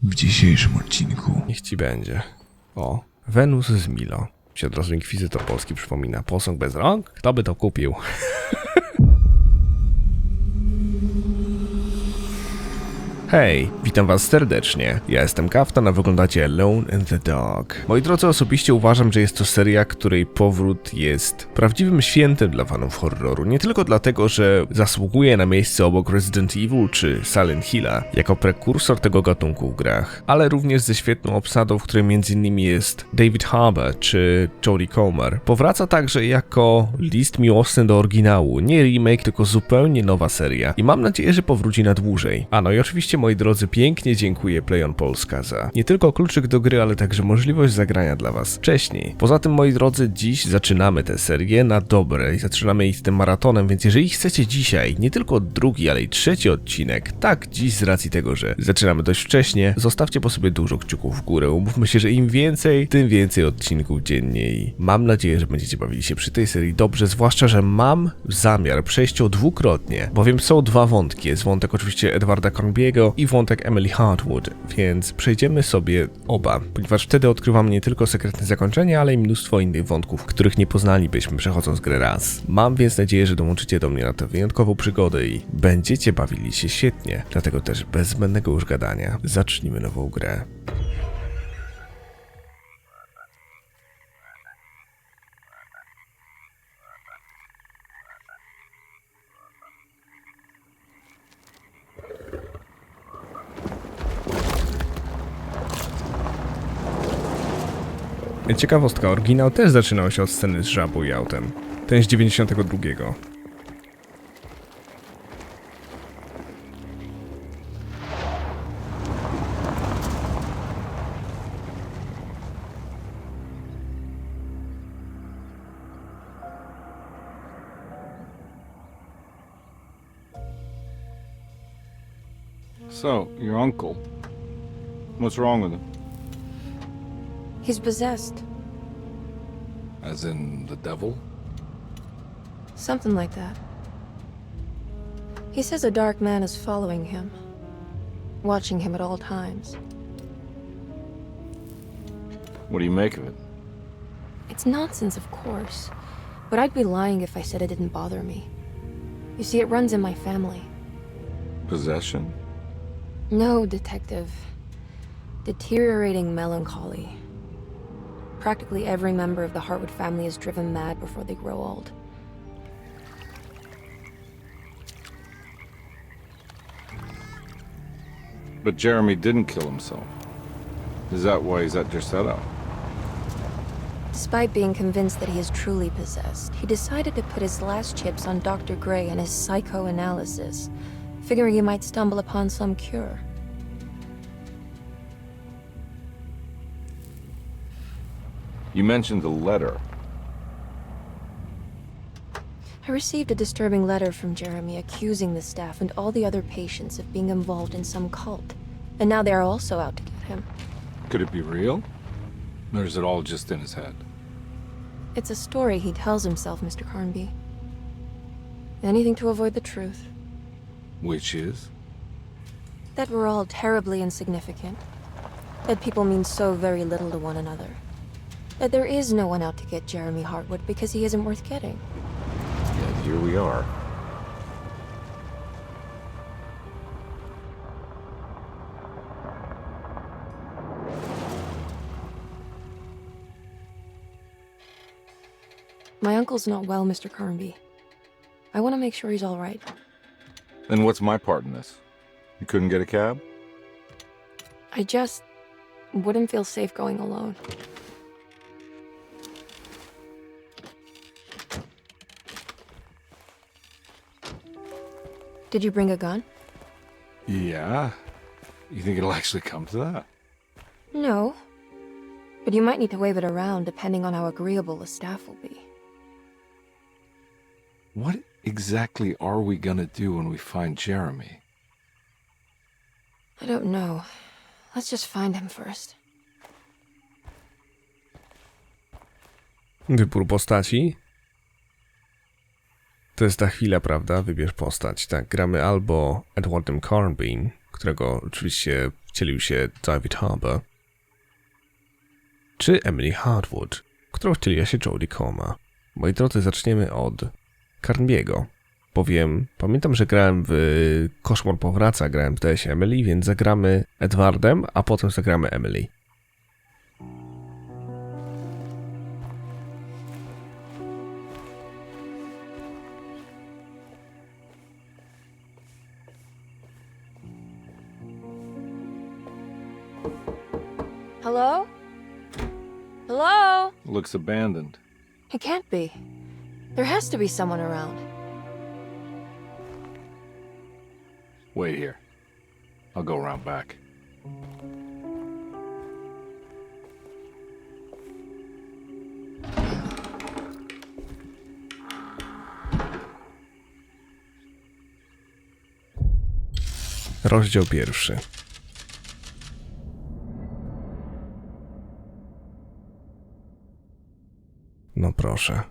W dzisiejszym odcinku Niech ci będzie. O, Wenus z Milo. Się od razu inkwizytor polski przypomina. Posąg bez rąk? Kto by to kupił? Hej, witam was serdecznie. Ja jestem Kaftan, a wy oglądacie Alone in the Dark. Moi drodzy, osobiście uważam, że jest to seria, której powrót jest prawdziwym świętem dla fanów horroru. Nie tylko dlatego, że zasługuje na miejsce obok Resident Evil czy Silent Hilla, jako prekursor tego gatunku w grach, ale również ze świetną obsadą, w której m.in. jest David Harbour czy Jodie Comer. Powraca także jako list miłosny do oryginału. Nie remake, tylko zupełnie nowa seria. I mam nadzieję, że powróci na dłużej. A no i oczywiście, moi drodzy, pięknie dziękuję Plaion Polska za nie tylko kluczyk do gry, ale także możliwość zagrania dla was wcześniej. Poza tym, moi drodzy, dziś zaczynamy tę serię na dobre i zaczynamy ich z tym maratonem, więc jeżeli chcecie dzisiaj nie tylko drugi, ale i trzeci odcinek, tak dziś z racji tego, że zaczynamy dość wcześnie, zostawcie po sobie dużo kciuków w górę. Umówmy się, że im więcej, tym więcej odcinków dziennie i mam nadzieję, że będziecie bawili się przy tej serii dobrze, zwłaszcza, że mam zamiar przejść ją dwukrotnie, bowiem są dwa wątki. Jest wątek oczywiście Edwarda Cornbiego i wątek Emily Hartwood, więc przejdziemy sobie oba, ponieważ wtedy odkrywamy nie tylko sekretne zakończenie, ale i mnóstwo innych wątków, których nie poznalibyśmy przechodząc grę raz. Mam więc nadzieję, że dołączycie do mnie na tę wyjątkową przygodę i będziecie bawili się świetnie, dlatego też bez zbędnego już gadania zacznijmy nową grę. Ciekawostka, oryginał też zaczynał się od sceny z żabą i autem. Ten z 92. So, your uncle. What's wrong with him? He's possessed. As in the devil? Something like that. He says a dark man is following him, watching him at all times. What do you make of it? It's nonsense, of course, but I'd be lying if I said it didn't bother me. You see, it runs in my family. Possession? No, detective. Deteriorating melancholy. Practically every member of the Hartwood family is driven mad before they grow old. But Jeremy didn't kill himself. Is that why he's at your setup? Despite being convinced that he is truly possessed, he decided to put his last chips on Dr. Gray and his psychoanalysis, figuring he might stumble upon some cure. You mentioned the letter. I received a disturbing letter from Jeremy accusing the staff and all the other patients of being involved in some cult. And now they are also out to get him. Could it be real? Or is it all just in his head? It's a story he tells himself, Mr. Carnby. Anything to avoid the truth. Which is? That we're all terribly insignificant. That people mean so very little to one another. That there is no one out to get Jeremy Hartwood because he isn't worth getting. Yeah, here we are. My uncle's not well, Mr. Carnby. I want to make sure he's all right. Then what's my part in this? You couldn't get a cab? I just wouldn't feel safe going alone. Did you bring a gun? Yeah. You think it'll actually come to that? No. But you might need to wave it around depending on how agreeable the staff will be. What exactly are we gonna do when we find Jeremy? I don't know. Let's just find him first. Wybór postaci. To jest ta chwila, prawda? Wybierz postać. Tak, gramy albo Edwardem Cornbym, którego oczywiście wcielił się David Harbour, czy Emily Hardwood, którą wcieliła się Jodie Comer. Moi drodzy, zaczniemy od Carnbiego, bowiem pamiętam, że grałem w Koszmar Powraca, grałem zdaje się Emily, więc zagramy Edwardem, a potem zagramy Emily. Hello? Hello? Looks abandoned. It can't be. There has to be someone around. Wait here. I'll go around back. Rozdział 1. No proszę.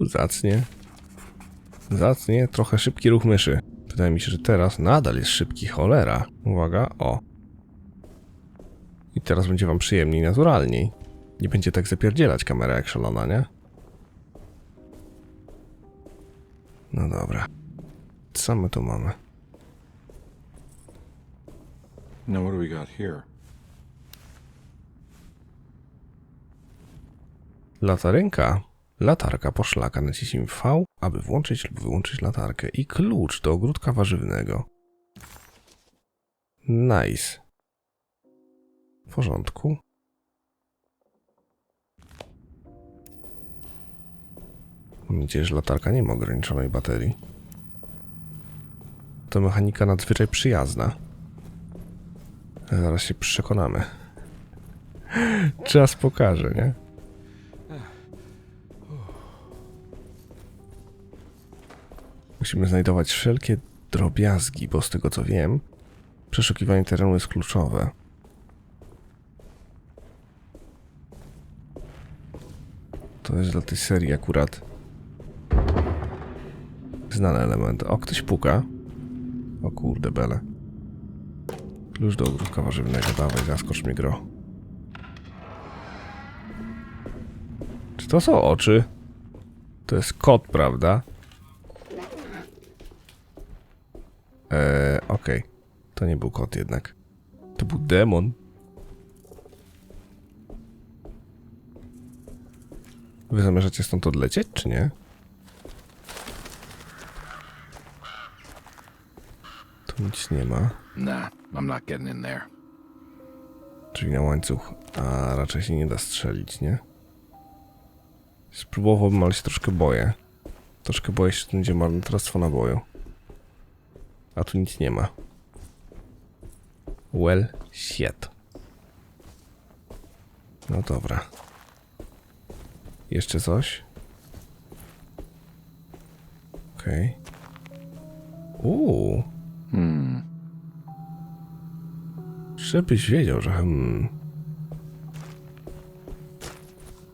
Zacnie. Zacnie, trochę szybki ruch myszy. Wydaje mi się, że teraz nadal jest szybki, cholera. Uwaga, o. I teraz będzie wam przyjemniej, naturalniej. Nie będzie tak zapierdzielać kamera jak szalona, nie? No dobra. Co my tu mamy? Now what do we got here? Latarka poszlaka. Naciśnij V, aby włączyć lub wyłączyć latarkę. I klucz do ogródka warzywnego. Nice. W porządku. Mam nadzieję, że latarka nie ma ograniczonej baterii. To mechanika nadzwyczaj przyjazna. Zaraz się przekonamy. Czas pokaże, nie? Musimy znajdować wszelkie drobiazgi, bo z tego co wiem, przeszukiwanie terenu jest kluczowe. To jest dla tej serii akurat znany element. O, ktoś puka. O kurde bele. Klucz do ogródka warzywnego. Dawaj, zaskocz mnie, gro. Czy to są oczy? To jest kot, prawda? Okej. To nie był kot jednak. To był demon. Wy zamierzacie stąd odlecieć, czy nie? Tu nic nie ma. Nah, I'm not getting in there. Czyli na łańcuch. A raczej się nie da strzelić, nie? Spróbowałbym, ale się troszkę boję. Troszkę boję się, że to będzie marnotrawstwo naboju. A tu nic nie ma. Well, shit. No dobra. Jeszcze coś? Okej. Żebyś wiedział, że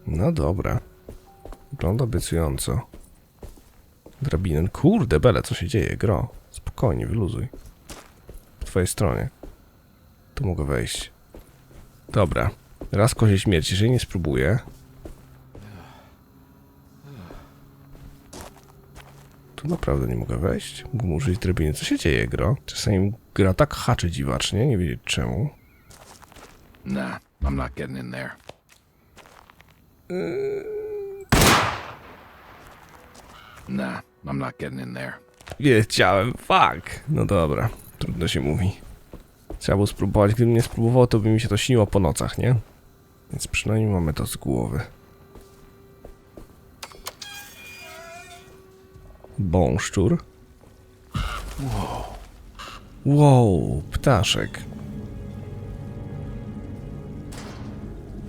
No dobra. Wygląda obiecująco. Drabinen. Kurde bele, co się dzieje, gro? Spokojnie, wyluzuj. Po twojej stronie. Tu mogę wejść. Dobra. Raz kozie śmierci, jeżeli nie spróbuję. Tu naprawdę nie mogę wejść. Mógłbym użyć drabiny. Co się dzieje, gro? Czasami gra tak haczy dziwacznie, nie wiedzieć czemu. Nah, I'm not getting in there. Nah, I'm not getting in there. Wiedziałem, fuck. No dobra, trudno się mówi. Trzeba było spróbować. Gdybym nie spróbował, to by mi się to śniło po nocach, nie? Więc przynajmniej mamy to z głowy. Bąszczur. Wow, ptaszek.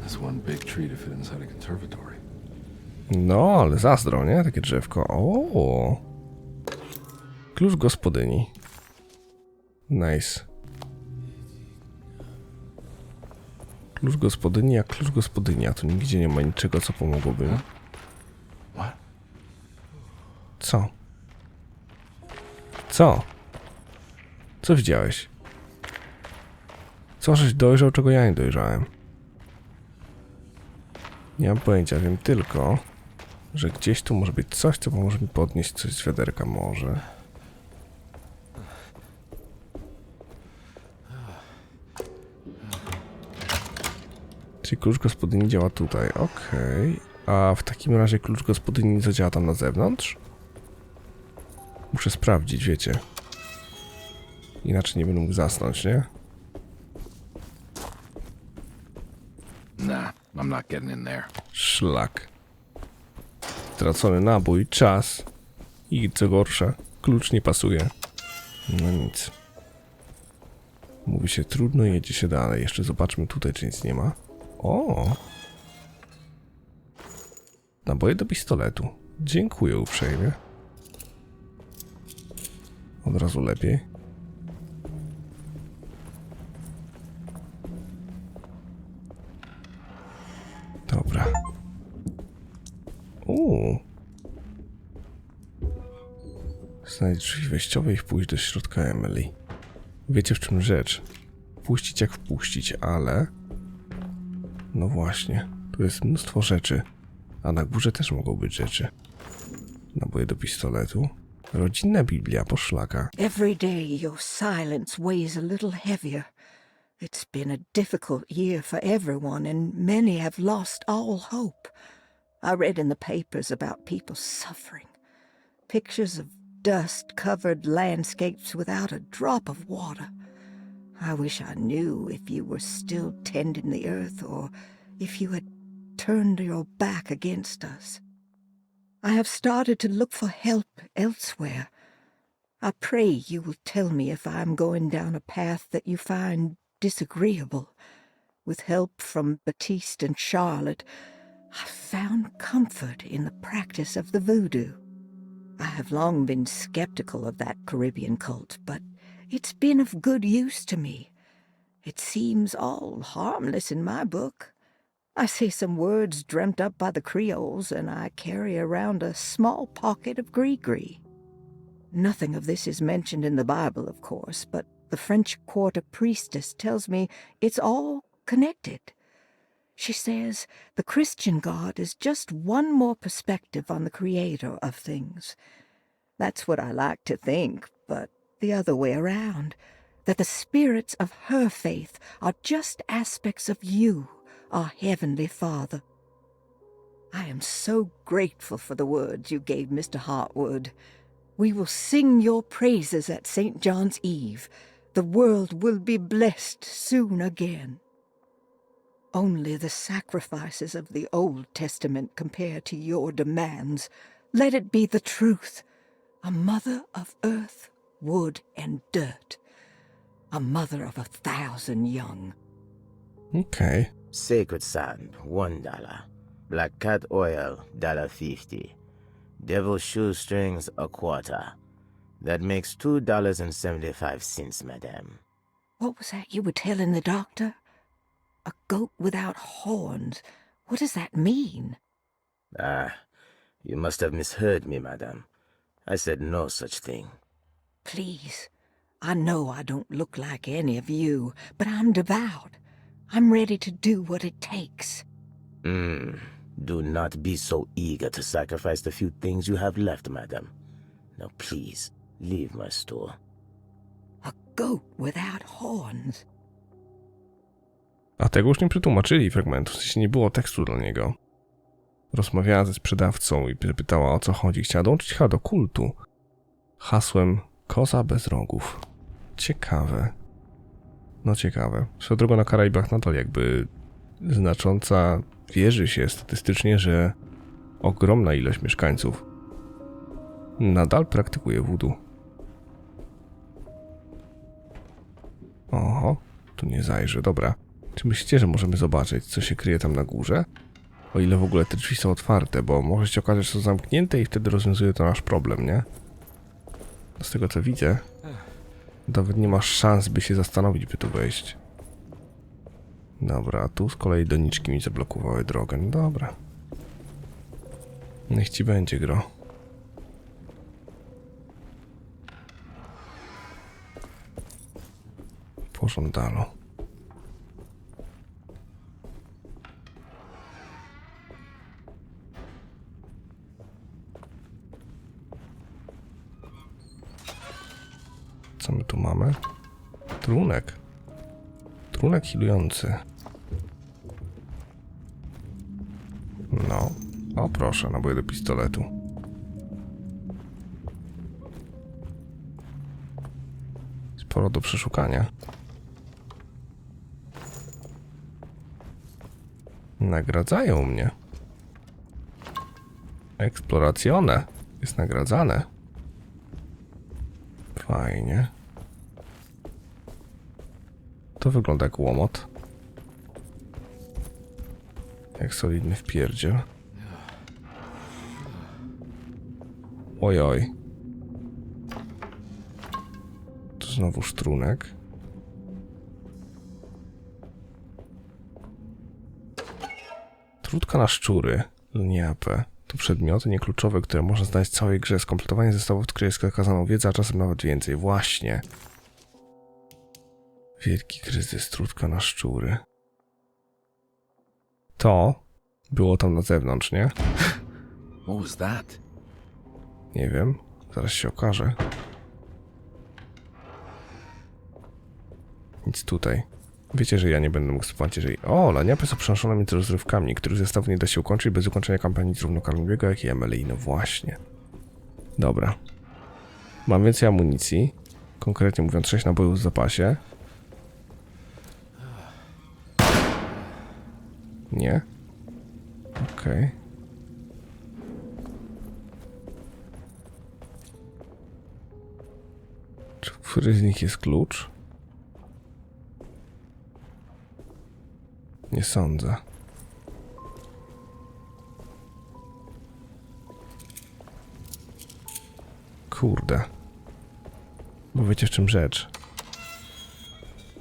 That's one big tree to fit inside a conservatory. No, ale zazdro, nie? Takie drzewko. O. Klucz gospodyni. Nice. Klucz gospodyni, a klucz gospodynia. Tu nigdzie nie ma niczego, co pomogłoby. Co? Co? Co widziałeś? Co żeś dojrzał, czego ja nie dojrzałem? Nie mam pojęcia, wiem tylko, że gdzieś tu może być coś, co pomoże mi podnieść coś z wiaderka może. Czyli klucz gospodyni działa tutaj, okej. A w takim razie klucz gospodyni zadziała tam na zewnątrz? Muszę sprawdzić, wiecie. Inaczej nie będę mógł zasnąć, nie? Nah, I'm not getting in there. Szlak. Stracony nabój, czas i co gorsza, klucz nie pasuje. No nic. Mówi się trudno, jedzie się dalej. Jeszcze zobaczmy tutaj, czy nic nie ma. O! Naboje do pistoletu. Dziękuję uprzejmie. Od razu lepiej. Dobra. Znajdź drzwi wejściowe i wpuść do środka Emily. Wiecie w czym rzecz? Wpuścić jak wpuścić, ale... No właśnie, tu jest mnóstwo rzeczy. A na górze też mogą być rzeczy. Naboje do pistoletu. Rodzinna Biblia, poszlaka. Every day your silence weighs a little heavier. It's been a difficult year for everyone, and many have lost all hope. I read in the papers about people suffering. Pictures of dust-covered landscapes without a drop of water. I wish I knew if you were still tending the earth, or if you had turned your back against us. I have started to look for help elsewhere. I pray you will tell me if I am going down a path that you find disagreeable. With help from Baptiste and Charlotte, I found comfort in the practice of the voodoo. I have long been skeptical of that Caribbean cult, but it's been of good use to me. It seems all harmless in my book. I say some words dreamt up by the Creoles, and I carry around a small pocket of gree-gree. Nothing of this is mentioned in the Bible, of course, but the French Quarter priestess tells me it's all connected. She says the Christian God is just one more perspective on the creator of things. That's what I like to think, but the other way around, that the spirits of her faith are just aspects of you, our Heavenly Father. I am so grateful for the words you gave Mr. Hartwood. We will sing your praises at St. John's Eve. The world will be blessed soon again. Only the sacrifices of the Old Testament compare to your demands. Let it be the truth. A mother of earth, wood, and dirt. A mother of 1,000 young. Okej. Sacred sand, $1. Black cat oil, $1.50. Devil shoestrings, a quarter. That makes $2.75, madame. What was that you were telling the doctor? A goat without horns. What does that mean? Ah, you must have misheard me, madame. I said no such thing. Please, I know I don't look like any of you, but I'm devout. I'm ready to do what it takes. Do not be so eager to sacrifice the few things you have left, madame. Now please, leave my store. A goat without horns. A tego już nie przetłumaczyli fragmentu, w sensie nie było tekstu dla niego. Rozmawiała ze sprzedawcą i pytała, o co chodzi. Chciała dołączyć chyba do kultu. Hasłem koza bez rogów. Ciekawe. No ciekawe. Swoją drogą na Karaibach nadal jakby znacząca wierzy się statystycznie, że ogromna ilość mieszkańców nadal praktykuje voodoo. Oho, tu nie zajrzę, dobra. Czy myślicie, że możemy zobaczyć, co się kryje tam na górze? O ile w ogóle te drzwi są otwarte, bo może się okazać, że są zamknięte i wtedy rozwiązuje to nasz problem, nie? Z tego co widzę, nawet nie masz szans, by się zastanowić, by tu wejść. Dobra, tu z kolei doniczki mi zablokowały drogę. No dobra. Niech ci będzie, gro. Po żądalu. Co my tu mamy? Trunek. Trunek healujący. No. O proszę, naboje do pistoletu. Sporo do przeszukania. Nagradzają mnie. Eksploracjone. Jest nagradzane. Fajnie. To wygląda jak łomot. Jak solidny wpierdziel. Ojoj. To znowu trunek. Trudka na szczury. Linia AP. To przedmioty niekluczowe, które można znaleźć w całej grze. Skompletowanie zestawów odkryje jest okazaną wiedzę, a czasem nawet więcej. Właśnie. Wielki kryzys. Trudka na szczury. To było tam na zewnątrz, nie? What was that? Nie wiem. Zaraz się okaże. Nic tutaj. Wiecie, że ja nie będę mógł spać, jeżeli... O, laniapy są przenoszone między rozrywkami, których zestawów nie da się ukończyć bez ukończenia kampanii zarówno karmiowego, jak i MLI. No właśnie. Dobra. Mam więcej amunicji. Konkretnie mówiąc 6 nabojów w zapasie. Nie. Okej. Czy w którymś z nich jest klucz? Nie sądzę. Kurde. Bo wiecie w czym rzecz?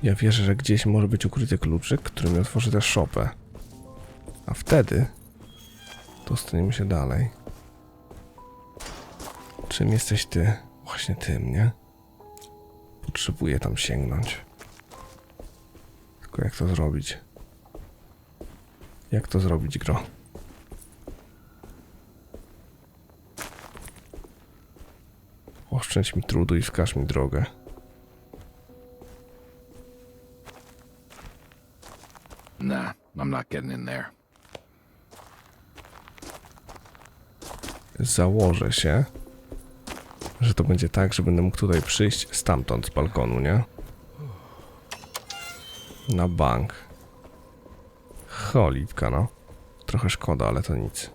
Ja wierzę, że gdzieś może być ukryty kluczyk, który mi otworzy tę szopę. A wtedy dostaniemy się dalej. Czym jesteś ty? Właśnie tym, nie? Potrzebuję tam sięgnąć. Tylko jak to zrobić? Jak to zrobić, gro? Oszczędź mi trudu i wskaż mi drogę. Nah, I'm not getting in there. Założę się, że to będzie tak, że będę mógł tutaj przyjść stamtąd, z balkonu, nie? Na bank. Cholipka, no. Trochę szkoda, ale to nic.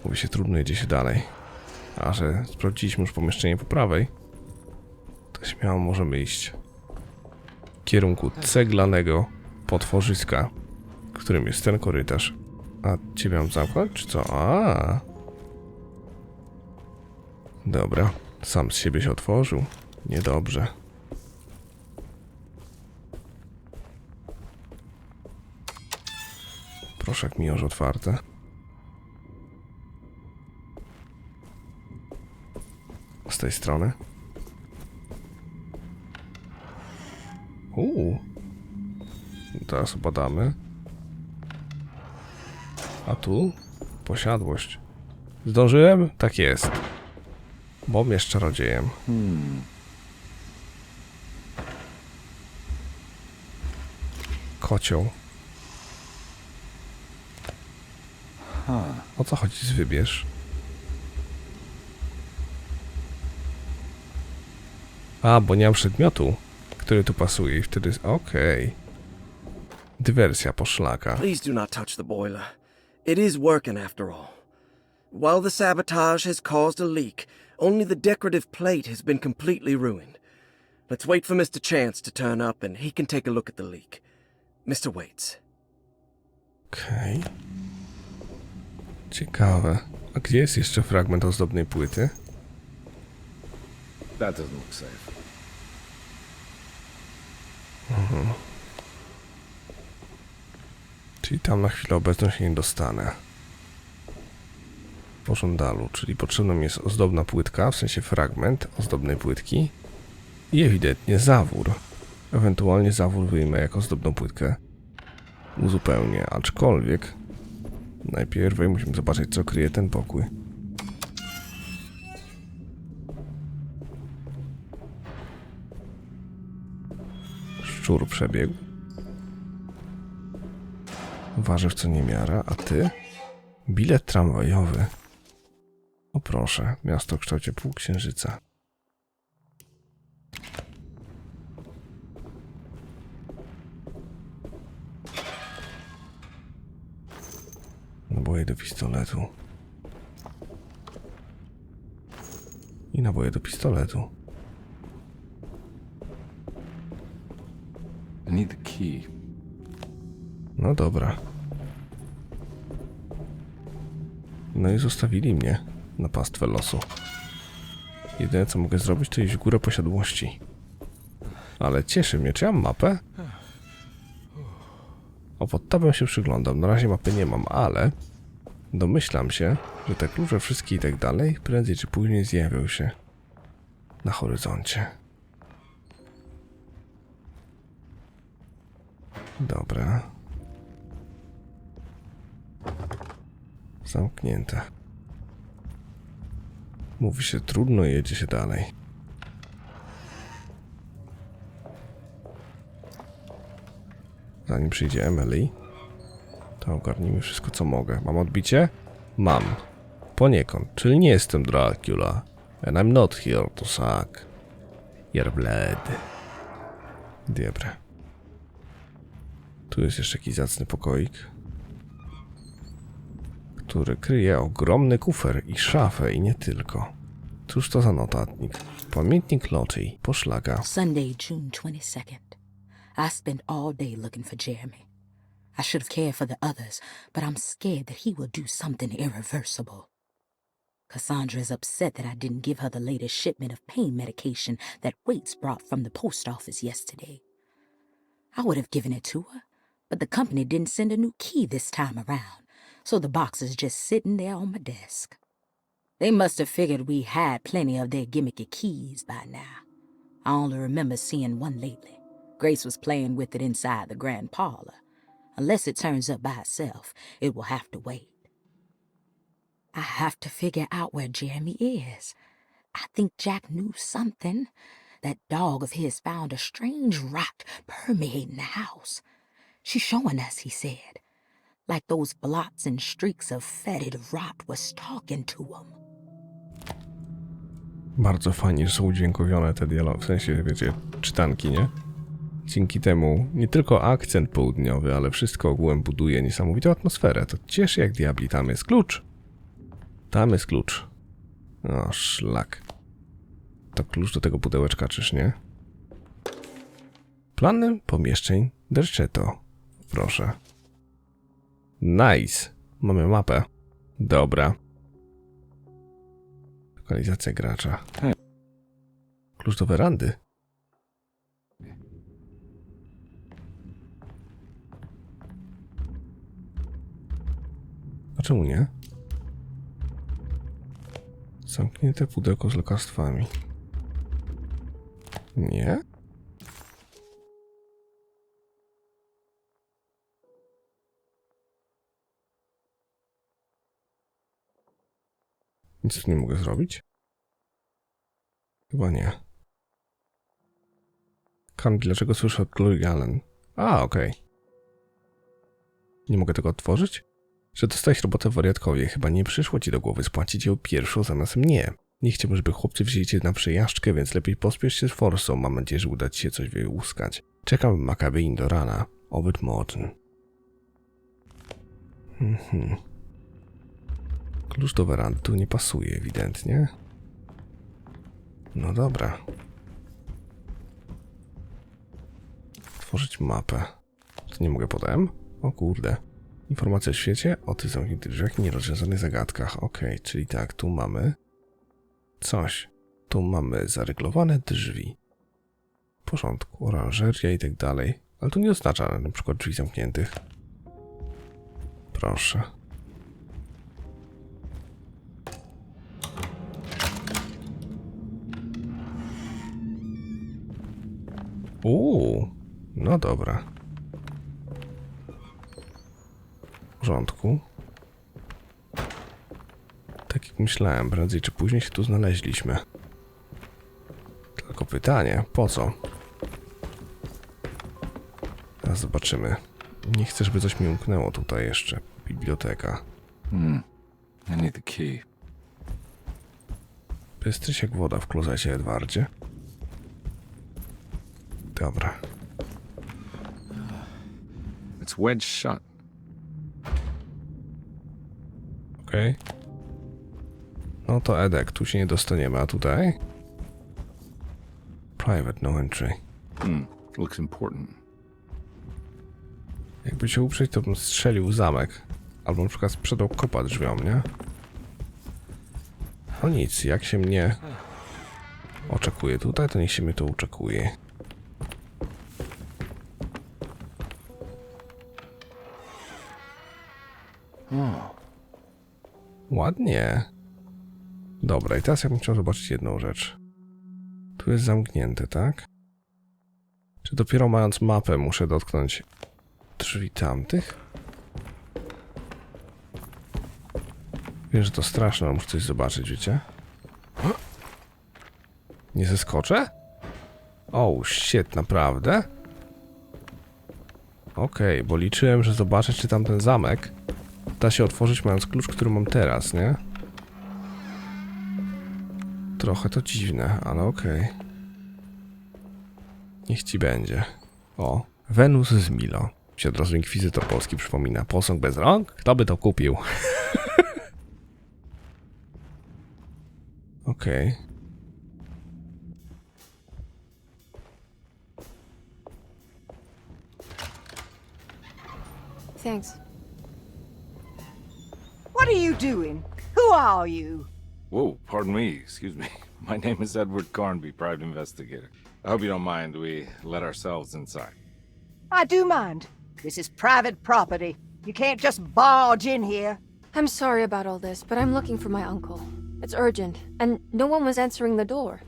Mówi się, trudno jedzie się dalej. A że sprawdziliśmy już pomieszczenie po prawej, to śmiało możemy iść w kierunku ceglanego potworzyska, którym jest ten korytarz. A ciebie mam zamknąć, czy co? A. Dobra, sam z siebie się otworzył. Niedobrze. Proszę, jak mi już otwarte. Z tej strony. Teraz badamy. A tu? Posiadłość. Zdążyłem? Tak jest. Bo jest czarodziejem. Kocioł. O co chodzi z wybierz? A, bo nie mam przedmiotu, który tu pasuje i wtedy jest... Okej. Dywersja poszlaka. Please do not touch the boiler. It is working after all. While the sabotage has caused a leak, only the decorative plate has been completely ruined. Let's wait for Mr. Chance to turn up and he can take a look at the leak. Mr. Waits. Okej. Ciekawe. A gdzie jest jeszcze fragment ozdobnej płyty? That doesn't look safe. Czyli tam na chwilę obecną się nie dostanę. Po żądalu, czyli potrzebna mi jest ozdobna płytka, w sensie fragment ozdobnej płytki i ewidentnie zawór. Ewentualnie zawór wyjmę jako ozdobną płytkę. Uzupełnię, aczkolwiek najpierw musimy zobaczyć, co kryje ten pokój. Szczur przebiegł. Warzyw co niemiara, a ty? Bilet tramwajowy. O proszę, miasto w kształcie półksiężyca. Naboje do pistoletu. I naboje do pistoletu. I need the key. No dobra. No i zostawili mnie na pastwę losu. Jedyne co mogę zrobić to iść w górę posiadłości. Ale cieszy mnie, czy ja mam mapę? O, pod tabem się przyglądam. Na razie mapy nie mam, ale domyślam się, że te klucze wszystkie i tak dalej prędzej czy później zjawią się na horyzoncie. Dobra. Zamknięte. Mówi się trudno, jedzie się dalej. Zanim przyjdzie Emily, to ogarnijmy wszystko co mogę. Mam odbicie? Mam. Poniekąd, czyli nie jestem Dracula. And I'm not here to suck your blood. Dobra. Tu jest jeszcze jakiś zacny pokoik, który kryje ogromny kufer i szafę i nie tylko. Cóż to za notatnik? Pamiętnik Lottie, poszlaga. Sunday, June 22nd. I spent all day looking for Jeremy. I should have cared for the others, but I'm scared that he will do something irreversible. Cassandra is upset that I didn't give her the latest shipment of pain medication that Waits brought from the post office yesterday. I would have given it to her, but the company didn't send a new key this time around, so the box is just sitting there on my desk. They must have figured we had plenty of their gimmicky keys by now. I only remember seeing one lately. Grace was playing with it inside the grand parlor. Unless it turns up by itself, it will have to wait. I have to figure out where Jeremy is. I think Jack knew something. That dog of his found a strange rot permeating the house. She's showing us, he said. Like those blots and streaks of fetid rot was talking to him. Bardzo fajnie, że są udźwiękowione te dialogi, w sensie, wiecie, czytanki, nie? Dzięki temu nie tylko akcent południowy, ale wszystko ogółem buduje niesamowitą atmosferę. To cieszy jak diabli. Tam jest klucz. Tam jest klucz. O, szlak. To klucz do tego pudełeczka, czyż nie? Plany pomieszczeń Derczetto. Proszę. Nice. Mamy mapę. Dobra. Lokalizacja gracza. Klucz do werandy. A czemu nie? Zamknięte pudełko z lekarstwami. Nie? Nic tu nie mogę zrobić? Chyba nie. Kamil, dlaczego słyszę od Glory Allen? A, okej. Nie mogę tego otworzyć? Że dostałeś robotę w wariatkowie. Chyba nie przyszło ci do głowy spłacić ją pierwszą zamiast mnie. Nie chciałbym, żeby chłopcy wzięli cię na przejażdżkę, więc lepiej pospiesz się z forsą. Mam nadzieję, że uda ci się coś wyłuskać. Czekam w Makabein do rana. Obyt Morton. Klucz do werandy tu nie pasuje ewidentnie. No dobra. Tworzyć mapę. To nie mogę potem? O kurde. Informacja o świecie, o tych zamkniętych drzwiach i nierozwiązanych zagadkach. Okej, czyli tak, tu mamy coś. Tu mamy zaryglowane drzwi. W porządku, oranżeria i tak dalej. Ale to nie oznacza na przykład drzwi zamkniętych. Proszę. No dobra. W porządku. Tak jak myślałem, prędzej czy później się tu znaleźliśmy. Tylko pytanie, po co? Zaraz zobaczymy. Nie chcę, żeby coś mi umknęło tutaj jeszcze. Biblioteka. I need the key. Jesteś jak woda w klozecie, Edwardzie. Dobra. It's wedged shut. Okej. No to Edek, tu się nie dostaniemy, a tutaj? Private, no entry. Looks important. Jakby się uprzeć, to bym strzelił zamek. Albo na przykład sprzedał kopa drzwiom, nie? No nic, jak się mnie oczekuje tutaj, to niech się mnie to oczekuje. Ładnie. Dobra, i teraz ja bym chciał zobaczyć jedną rzecz. Tu jest zamknięte, tak? Czy dopiero mając mapę muszę dotknąć drzwi tamtych? Wiem, że to straszne, ale muszę coś zobaczyć, wiecie? Nie zeskoczę? Oh, shit, naprawdę? Okej, bo liczyłem, że zobaczę, czy tamten zamek da się otworzyć mając klucz, który mam teraz, nie? Trochę to dziwne, ale okej. Niech ci będzie. O, Wenus z Milo. Się od razu inkwizytor polski przypomina. Posąg bez rąk? Kto by to kupił? Okej. Thanks. What are you doing? Who are you? Whoa, pardon me, excuse me. My name is Edward Carnby, private investigator. I hope you don't mind we let ourselves inside. I do mind. This is private property. You can't just barge in here. I'm sorry about all this, but I'm looking for my uncle. It's urgent, and no one was answering the door.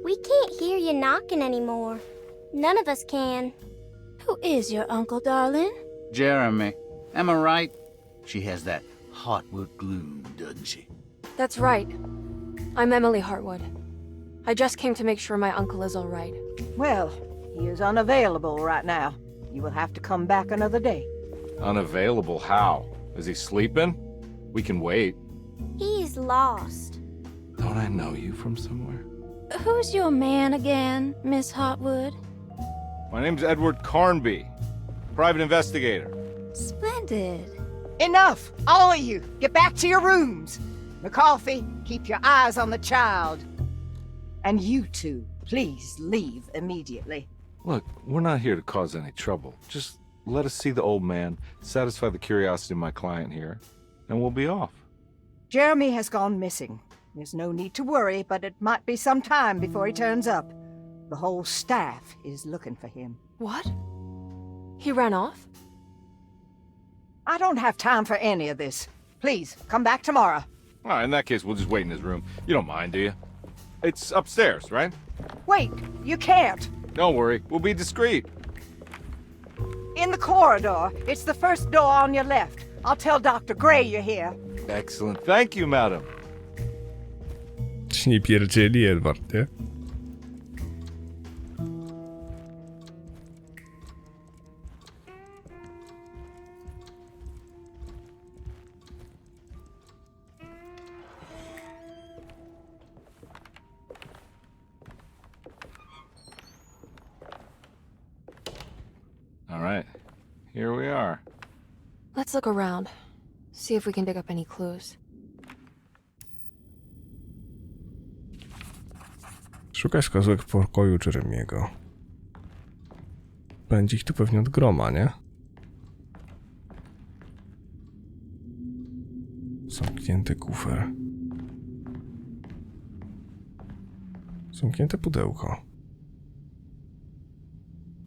We can't hear you knocking anymore. None of us can. Who is your uncle, darling? Jeremy. Am I right? She has that heartwood gloom, doesn't she? That's right. I'm Emily Hartwood. I just came to make sure my uncle is all right. Well, he is unavailable right now. You will have to come back another day. Unavailable how? Is he sleeping? We can wait. He's lost. Don't I know you from somewhere? Who's your man again, Miss Hartwood? My name's Edward Carnby, private investigator. Splendid. Enough! All of you! Get back to your rooms! McCarthy, keep your eyes on the child. And you two, please leave immediately. Look, we're not here to cause any trouble. Just let us see the old man, satisfy the curiosity of my client here, and we'll be off. Jeremy has gone missing. There's no need to worry, but it might be some time before he turns up. The whole staff is looking for him. What? He ran off? I don't have time for any of this. Please, come back tomorrow. All right, in that case, we'll just wait in his room. You don't mind, do you? It's upstairs, right? Wait, you can't. Don't worry, we'll be discreet. In the corridor. It's the first door on your left. I'll tell Dr. Gray you're here. Excellent. Thank you, madam. Ci nie pierdzieli, Edward, nie? All right, here we are. Let's look around. See if we can dig up any clues. Szukaj wskazówek w pokoju Jeremiego. Będzie ich tu pewnie od groma, nie? Zamknięty kufer. Zamknięte pudełko.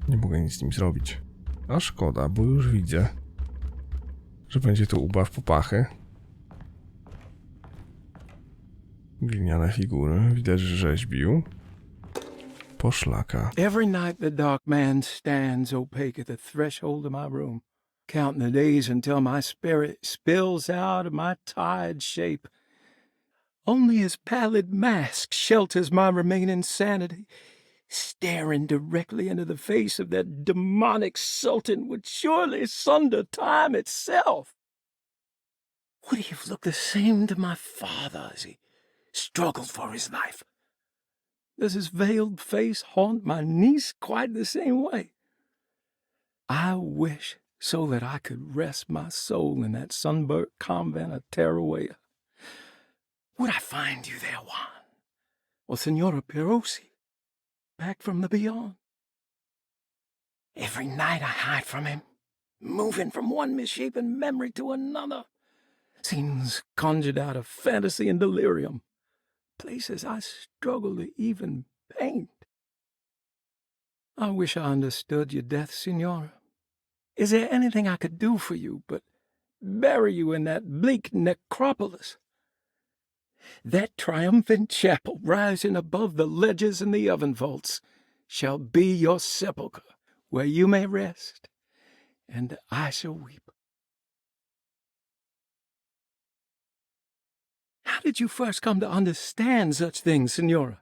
Nie mogę nic z nim zrobić. A szkoda, bo już widzę, że będzie tu ubaw popachy. Gliniane figury. Widać, że rzeźbił. Poszlaka. Every night the dark man stands opaque at the threshold of my room, counting the days until my spirit spills out of my tired shape. Only his pallid mask shelters my remaining sanity. Staring directly into the face of that demonic sultan would surely sunder time itself. Would he have looked the same to my father as he struggled for his life? Does his veiled face haunt my niece quite the same way? I wish so that I could rest my soul in that sunburnt convent of Teruel. Would I find you there, Juan? Or Senora Pirosi, back from the beyond? Every night I hide from him, moving from one misshapen memory to another. Scenes conjured out of fantasy and delirium. Places I struggle to even paint. I wish I understood your death, Senora. Is there anything I could do for you but bury you in that bleak necropolis? That triumphant chapel rising above the ledges and the oven vaults shall be your sepulchre, where you may rest, and I shall weep. How did you first come to understand such things, Senora?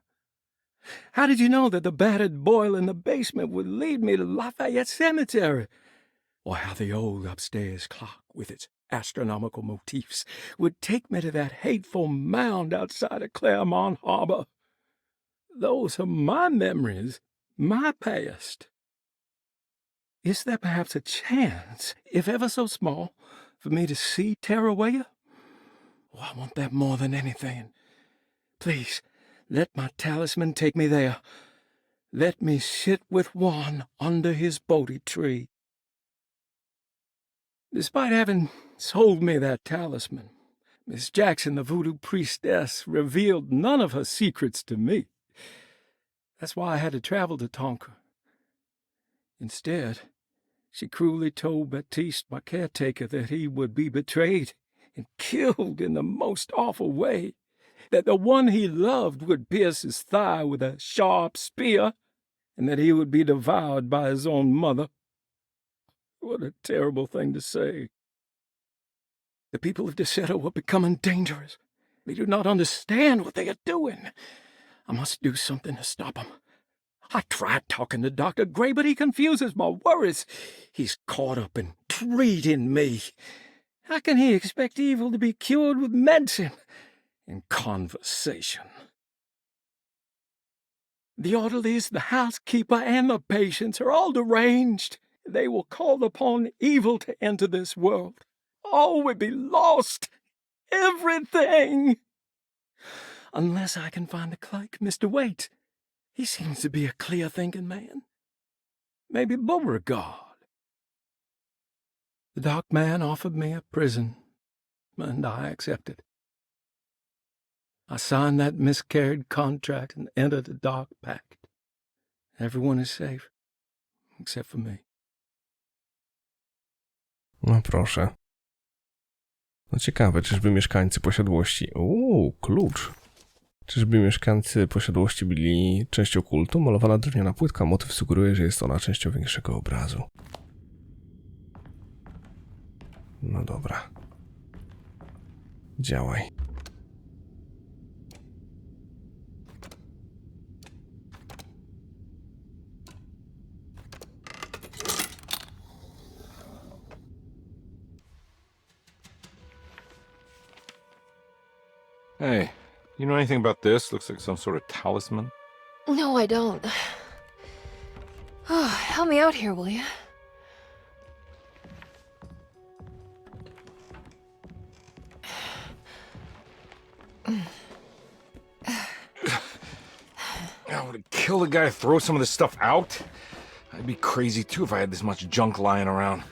How did you know that the battered boil in the basement would lead me to Lafayette Cemetery? Or how the old upstairs clock, with its astronomical motifs, would take me to that hateful mound outside of Claremont Harbor? Those are my memories, my past. Is there perhaps a chance, if ever so small, for me to see Teruel? Oh, I want that more than anything. Please, let my talisman take me there. Let me sit with Juan under his Bodhi tree. Despite having sold me that talisman, Miss Jackson, the voodoo priestess, revealed none of her secrets to me. That's why I had to travel to Tonka. Instead, she cruelly told Baptiste, my caretaker, that he would be betrayed and killed in the most awful way, that the one he loved would pierce his thigh with a sharp spear, and that he would be devoured by his own mother. What a terrible thing to say. The people of Deseto are becoming dangerous. They do not understand what they are doing. I must do something to stop them. I tried talking to Dr. Gray, but he confuses my worries. He's caught up in treating me. How can he expect evil to be cured with medicine and conversation? The orderlies, the housekeeper, and the patients are all deranged. They will call upon evil to enter this world. All will be lost. Everything. Unless I can find the clerk, Mr. Waite. He seems to be a clear-thinking man. Maybe Beauregard. The dark man offered me a prison, and I accepted. I signed that miscarried contract and entered the dark pact. Everyone is safe, except for me. No proszę. No ciekawe, czyżby mieszkańcy posiadłości... klucz. Czyżby mieszkańcy posiadłości byli częścią kultu? Malowana drewniana płytka. Motyw sugeruje, że jest ona częścią większego obrazu. No dobra. Działaj. Hey, you know anything about this? Looks like some sort of talisman. No, I don't. Oh, help me out here, will you? I would kill the guy to throw some of this stuff out. I'd be crazy too if I had this much junk lying around.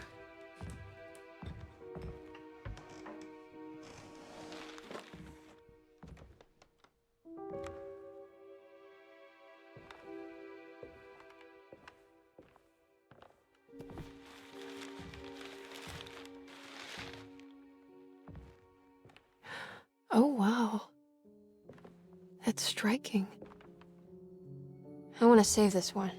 Oh, wow. That's striking. I want to save this one.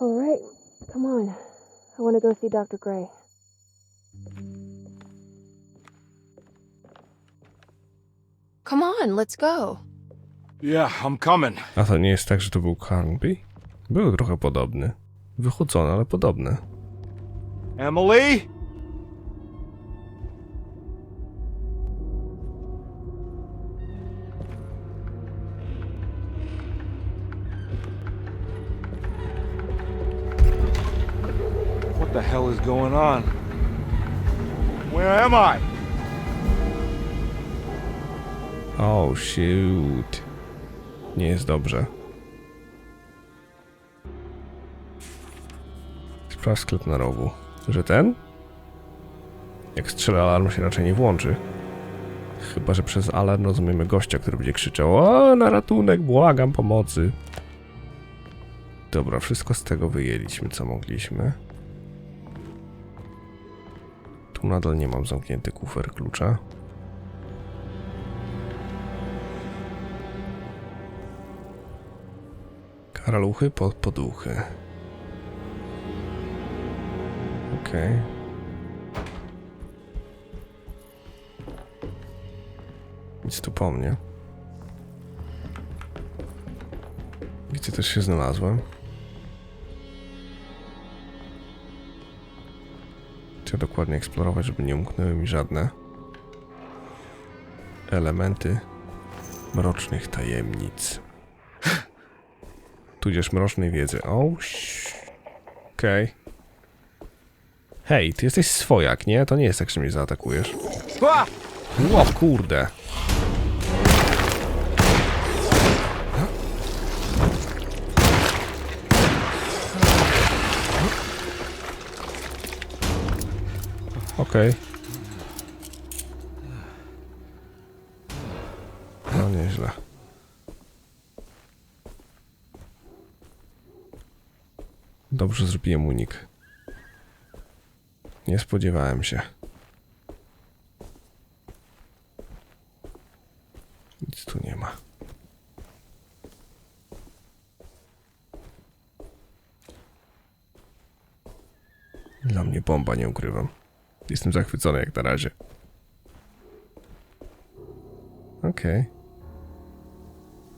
All right, come on. I want to go see Dr. Gray. Come on, let's go. Yeah, I'm coming. A to nie jest tak, że to był Carnby? Był trochę podobny. Wychudzony, ale podobny. Emily? What the hell is going on? Where am I? Oh, shoot. Nie jest dobrze. Sprawdź sklep na rogu. Że ten? Jak strzela alarm się raczej nie włączy. Chyba że przez alarm rozumiemy gościa, który będzie krzyczał: o, na ratunek, błagam pomocy. Dobra, wszystko z tego wyjęliśmy, co mogliśmy. Tu nadal nie mam zamknięty kufer klucza. Karaluchy pod poduchy. Okej. Nic tu po mnie. Gdzie też się znalazłem? Chcę dokładnie eksplorować, żeby nie umknęły mi żadne elementy mrocznych tajemnic. Tudzież mrocznej wiedzy. Okej. Hej, ty jesteś swojak, nie? To nie jest tak, że mnie zaatakujesz. Ło, kurde. Okej. No nieźle. Dobrze zrobiłem unik. Nie spodziewałem się. Nic tu nie ma. Dla mnie bomba, nie ukrywam. Jestem zachwycony jak na razie. Okej.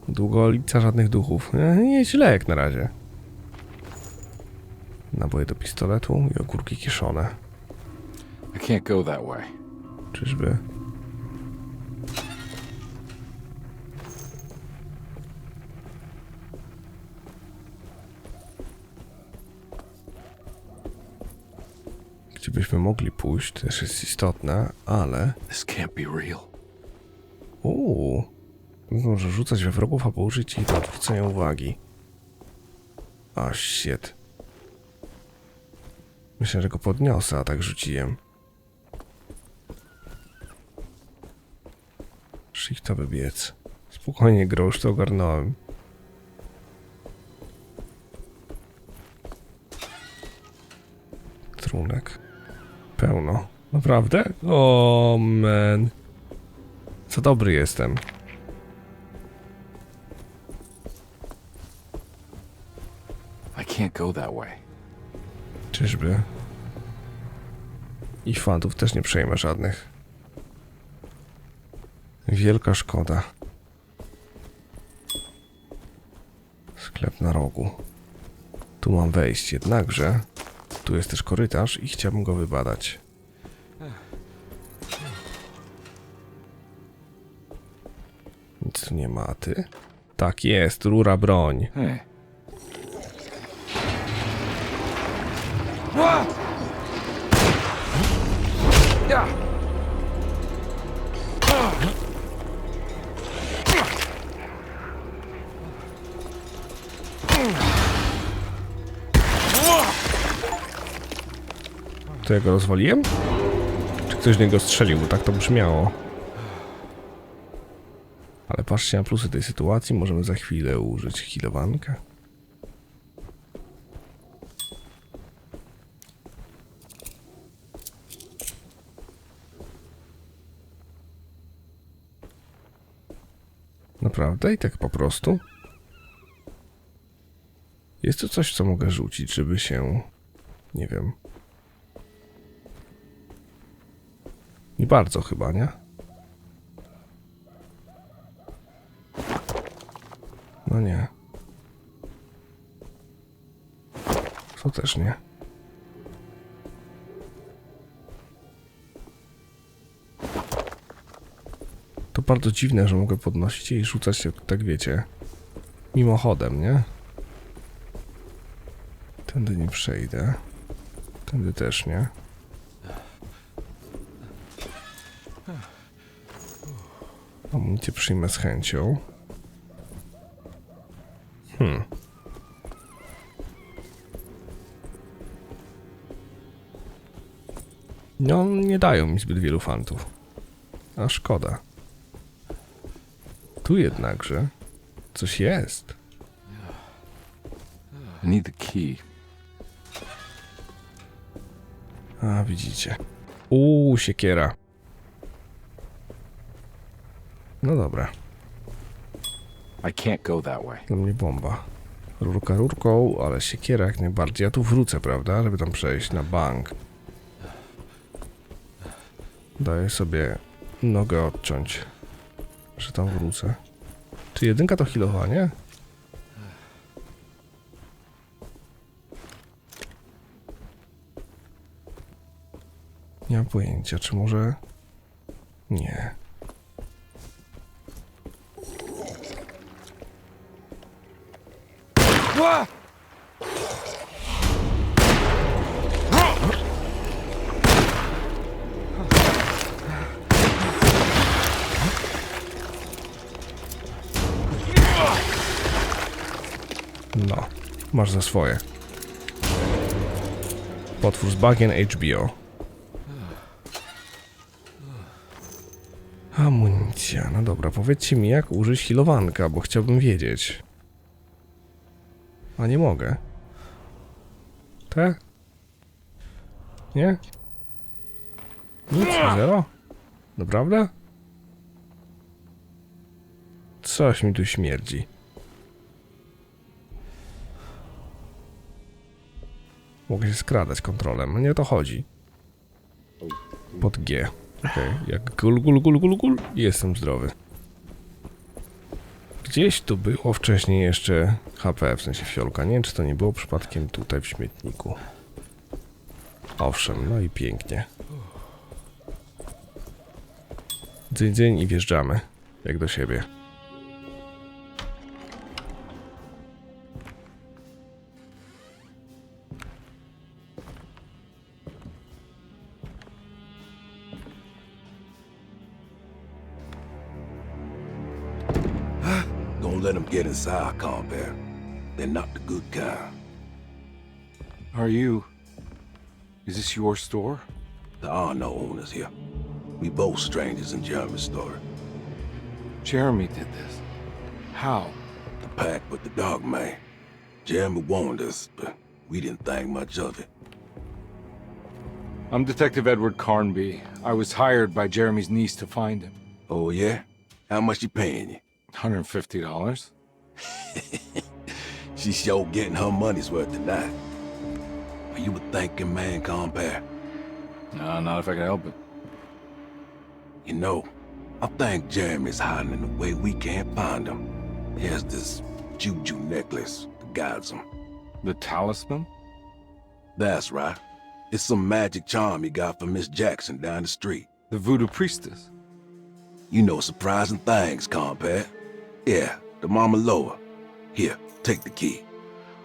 Długolica, żadnych duchów. Nie źle jak na razie. Naboje do pistoletu i ogórki kiszone. I can't go that way. Czyżby? Gdzie byśmy mogli pójść, też jest istotne, ale... This can't be real. Może rzucać we wrogów, albo użyć ich do odwrócenia uwagi. O, shit. Myślę, że go podniosę, a tak rzuciłem. Shiftowy biec. Spokojnie, Gro, już to ogarnąłem. Trunek. Pełno. Naprawdę? O, man. Co dobry jestem. I can't go that way. Czyżby? I fantów też nie przejmę żadnych. Wielka szkoda. Sklep na rogu. Tu mam wejść, jednakże tu jest też korytarz i chciałbym go wybadać. Nic tu nie ma, a ty? Tak jest, rura broń. Hey. To ja go rozwaliłem? Czy ktoś z niego strzelił, bo tak to brzmiało. Ale patrzcie na plusy tej sytuacji, możemy za chwilę użyć healowankę. Naprawdę? I tak po prostu? Jest tu coś, co mogę rzucić, żeby się... Nie wiem. Nie bardzo chyba, nie? No nie. To też nie. To bardzo dziwne, że mogę podnosić je i rzucać, tak wiecie, mimochodem, nie? Tędy nie przejdę. Tędy też nie. Amunicję przyjmę z chęcią. No, nie dają mi zbyt wielu fantów. A szkoda. Tu jednakże coś jest. I need the key. A, widzicie. Siekiera. No dobra. I can't go that way. Dla mnie bomba. Rurka rurką, ale siekiera jak najbardziej. Ja tu wrócę, prawda? Żeby tam przejść na bank. Daję sobie nogę odciąć, że tam wrócę. Czy jedynka to healowanie? Nie mam pojęcia, czy może... Nie. No, masz za swoje. Potwór z bagien HBO. Amunicja, no dobra, powiedzcie mi jak użyć healowanka, bo chciałbym wiedzieć. A nie mogę. Tak? Nie? Nic, zero? Naprawdę? Coś mi tu śmierdzi. Mogę się skradać kontrolem, nie o to chodzi. Pod G. Okej, jak gul. Jestem zdrowy. Gdzieś tu było wcześniej jeszcze HP, w sensie fiolka. Nie wiem, czy to nie było przypadkiem tutaj w śmietniku. Owszem, no i pięknie. Dzyń i wjeżdżamy. Jak do siebie. Don't let them get inside, compare. They're not the good kind. Are you... Is this your store? There are no owners here. We both strangers in Jeremy's story. Jeremy did this. How? The pact with the dog man. Jeremy warned us, but we didn't think much of it. I'm Detective Edward Carnby. I was hired by Jeremy's niece to find him. Oh, yeah? How much she paying you? $150. She's sure getting her money's worth tonight. Are you a thinking man, compare? No, not if I can help it. You know, I think Jeremy's hiding in a way we can't find him. He has this juju necklace that guides him. The talisman? That's right. It's some magic charm he got from Miss Jackson down the street. The voodoo priestess? You know surprising things, compare. Yeah, the Mama Loa. Here, take the key.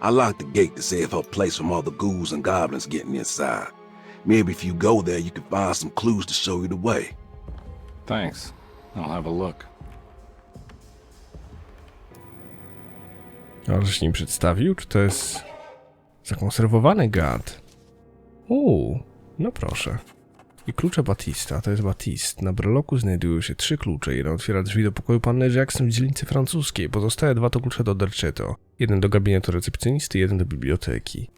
I locked the gate to save her place from all the ghouls and goblins getting inside. Maybe if you go there, you can find some clues to show you the way. Thanks. I'll have a look. Ależ nim przedstawił, czy to jest zakonserwowany gad? No proszę. I klucze Batista, to jest Batist. Na breloku znajdują się 3 klucze. Jeden otwiera drzwi do pokoju panny Jackson w dzielnicy francuskiej. Pozostałe 2 to klucze do Derceto. Jeden do gabinetu recepcjonisty, jeden do biblioteki.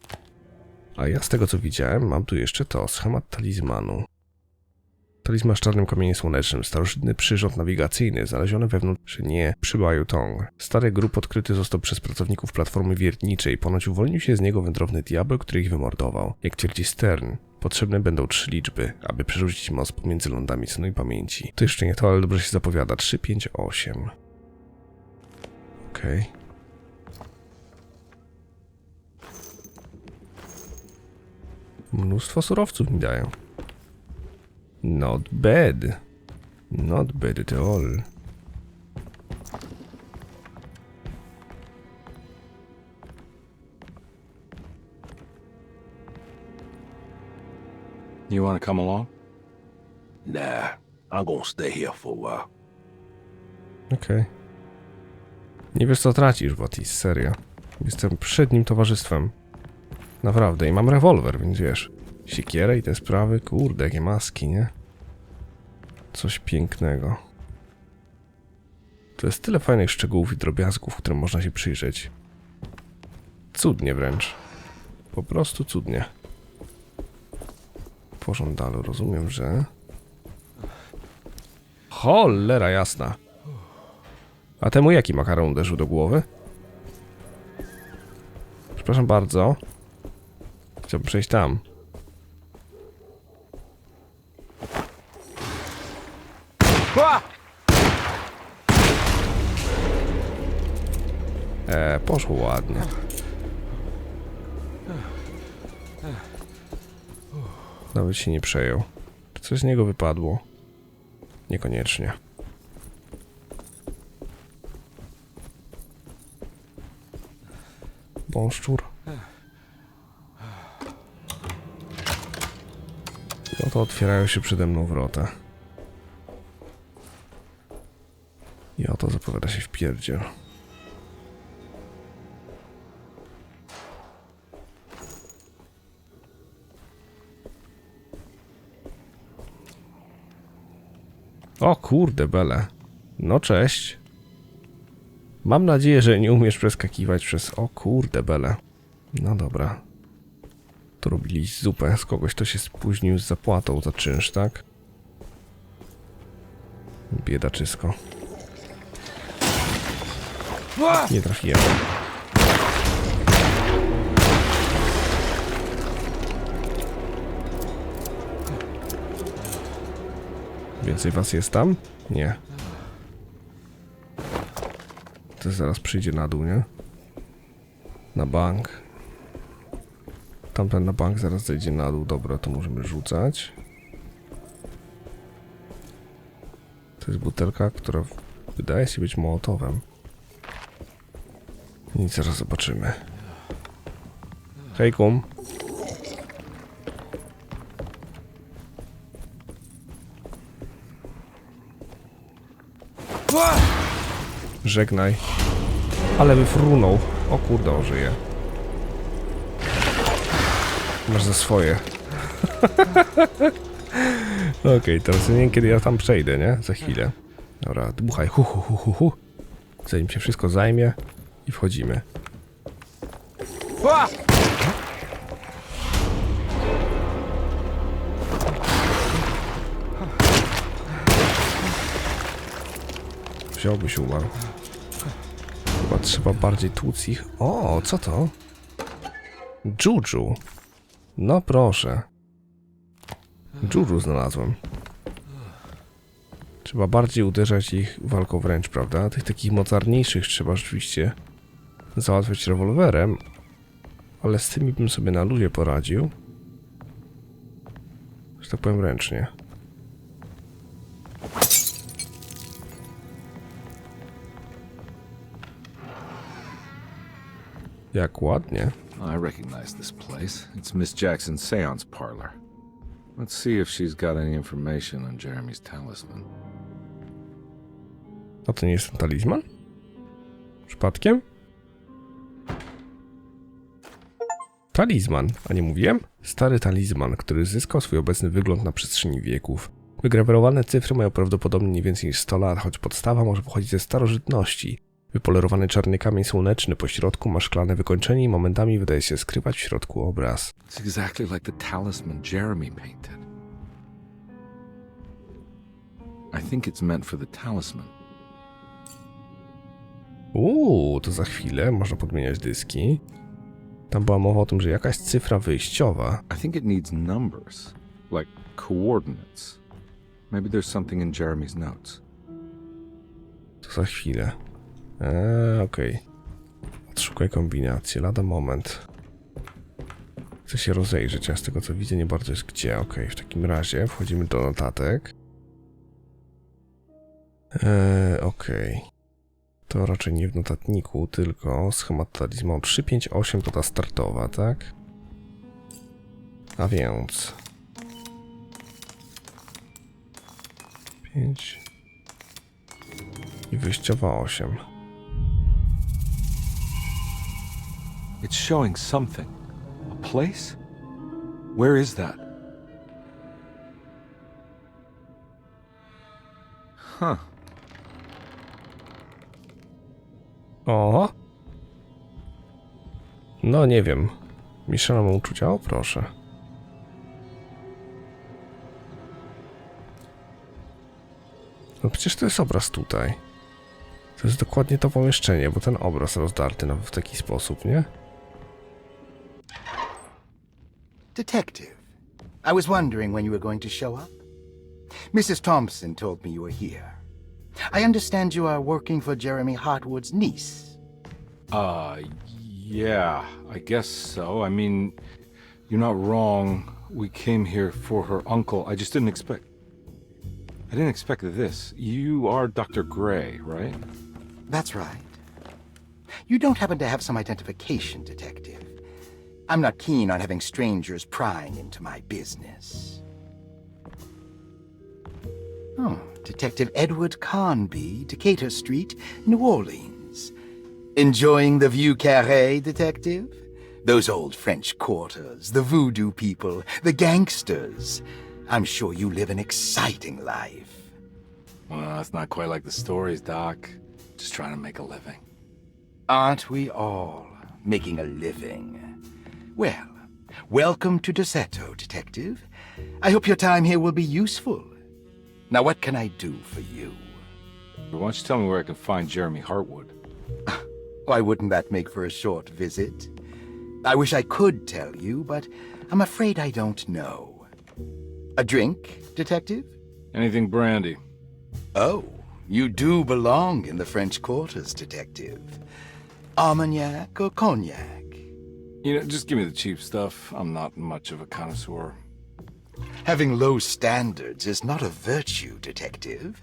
A ja z tego co widziałem, mam tu jeszcze to, schemat talizmanu. Talizman z czarnym kamieniem słonecznym, starożytny przyrząd nawigacyjny, znaleziony wewnątrz nie przy Plaion. Stary grób odkryty został przez pracowników platformy wiertniczej. Ponoć uwolnił się z niego wędrowny diabeł, który ich wymordował. Jak twierdzi Stern, potrzebne będą 3 liczby, aby przerzucić most pomiędzy lądami snu i pamięci. To jeszcze nie to, ale dobrze się zapowiada. 3, 5, 8. Okej. Mnóstwo surowców mi dają. Not bad. Not bad at all. You want to come along? Nah, I'm gonna stay here for a while. Okej. Nie wiesz co tracisz, Otis, serio. Jestem przednim towarzystwem. Naprawdę, i mam rewolwer, więc wiesz. Siekierę i te sprawy, kurde, jakie maski, nie? Coś pięknego. To jest tyle fajnych szczegółów i drobiazgów, którym można się przyjrzeć. Cudnie wręcz. Po prostu cudnie. Po żądalu rozumiem, że... Cholera jasna. A temu jaki makaron uderzył do głowy? Przepraszam bardzo. Chciałbym przejść tam. Poszło ładnie. Nawet się nie przejął. Czy coś z niego wypadło? Niekoniecznie. Bąszczur. No to otwierają się przede mną wrota. I oto zapowiada się wpierdziel. O kurde bele. No cześć. Mam nadzieję, że nie umiesz przeskakiwać przez... O kurde bele. No dobra. To robili zupę z kogoś, kto się spóźnił z zapłatą za czynsz, tak? Biedaczysko. Nie trafiłem. Więcej was jest tam? Nie. To zaraz przyjdzie na dół, nie? Na bank. Tamten na bank zaraz zejdzie na dół. Dobra, to możemy rzucać. To jest butelka, która wydaje się być mołotowem. I zaraz zobaczymy. Hej, kum. Żegnaj. Ale wyfrunął. O kurde, on żyje. Masz za swoje. Okej, teraz nie wiem, kiedy ja tam przejdę, nie? Za chwilę. Dobra, dmuchaj. Hu. Zanim się wszystko zajmie. I wchodzimy. Wziąłbyś umarł. Chyba trzeba bardziej tłuc ich. O, co to? Juju. No proszę. Juju znalazłem. Trzeba bardziej uderzać ich walką wręcz, prawda? Tych takich mocarniejszych trzeba rzeczywiście załatwiać rewolwerem. Ale z tymi bym sobie na luzie poradził. Że tak powiem ręcznie. Jak ładnie. I recognize this place. It's Miss Jackson's seance parlor. Let's see if she's got any information on Jeremy's talisman. A to nie jest ten talizman? Przypadkiem? Talizman, a nie mówiłem? Stary talizman, który zyskał swój obecny wygląd na przestrzeni wieków. Wygrawerowane cyfry mają prawdopodobnie nie więcej niż 100 lat, choć podstawa może pochodzić ze starożytności. Wypolerowany czarny kamień słoneczny po środku ma szklane wykończenie i momentami wydaje się skrywać w środku obraz. It's exactly like the talisman Jeremy painted. I think it's meant for the talisman. To za chwilę można podmieniać dyski. Tam była mowa o tym, że jakaś cyfra wyjściowa. I think it needs numbers, like coordinates. Maybe there's something in Jeremy's notes. To za chwilę. Okej. Odszukaj kombinację. Lada moment. Chcę się rozejrzeć, a z tego co widzę nie bardzo jest gdzie. Okej, w takim razie wchodzimy do notatek. Okej. To raczej nie w notatniku, tylko schemat talizmanu 358 to ta startowa, tak? A więc 5 i wyjściowa 8. It's showing something. A place? Where is that? Huh. O! No nie wiem. Mieszane mam uczucia? O proszę. No przecież to jest obraz tutaj. To jest dokładnie to pomieszczenie, bo ten obraz rozdarty w taki sposób, nie? Detective, I was wondering when you were going to show up. Mrs. Thompson told me you were here. I understand you are working for Jeremy Hartwood's niece. Yeah, I guess so. I mean, you're not wrong. We came here for her uncle. I just didn't expect... I didn't expect this. You are Dr. Gray, right? That's right. You don't happen to have some identification, Detective. I'm not keen on having strangers prying into my business. Oh, Detective Edward Carnby, Decatur Street, New Orleans. Enjoying the Vieux Carré, Detective? Those old French quarters, the voodoo people, the gangsters. I'm sure you live an exciting life. Well, it's not quite like the stories, Doc. Just trying to make a living. Aren't we all making a living? Well, welcome to Deseto, Detective. I hope your time here will be useful. Now, what can I do for you? Why don't you tell me where I can find Jeremy Hartwood? Why wouldn't that make for a short visit? I wish I could tell you, but I'm afraid I don't know. A drink, Detective? Anything brandy. Oh, you do belong in the French quarters, Detective. Armagnac or cognac? You know, just give me the cheap stuff. I'm not much of a connoisseur. Having low standards is not a virtue, Detective.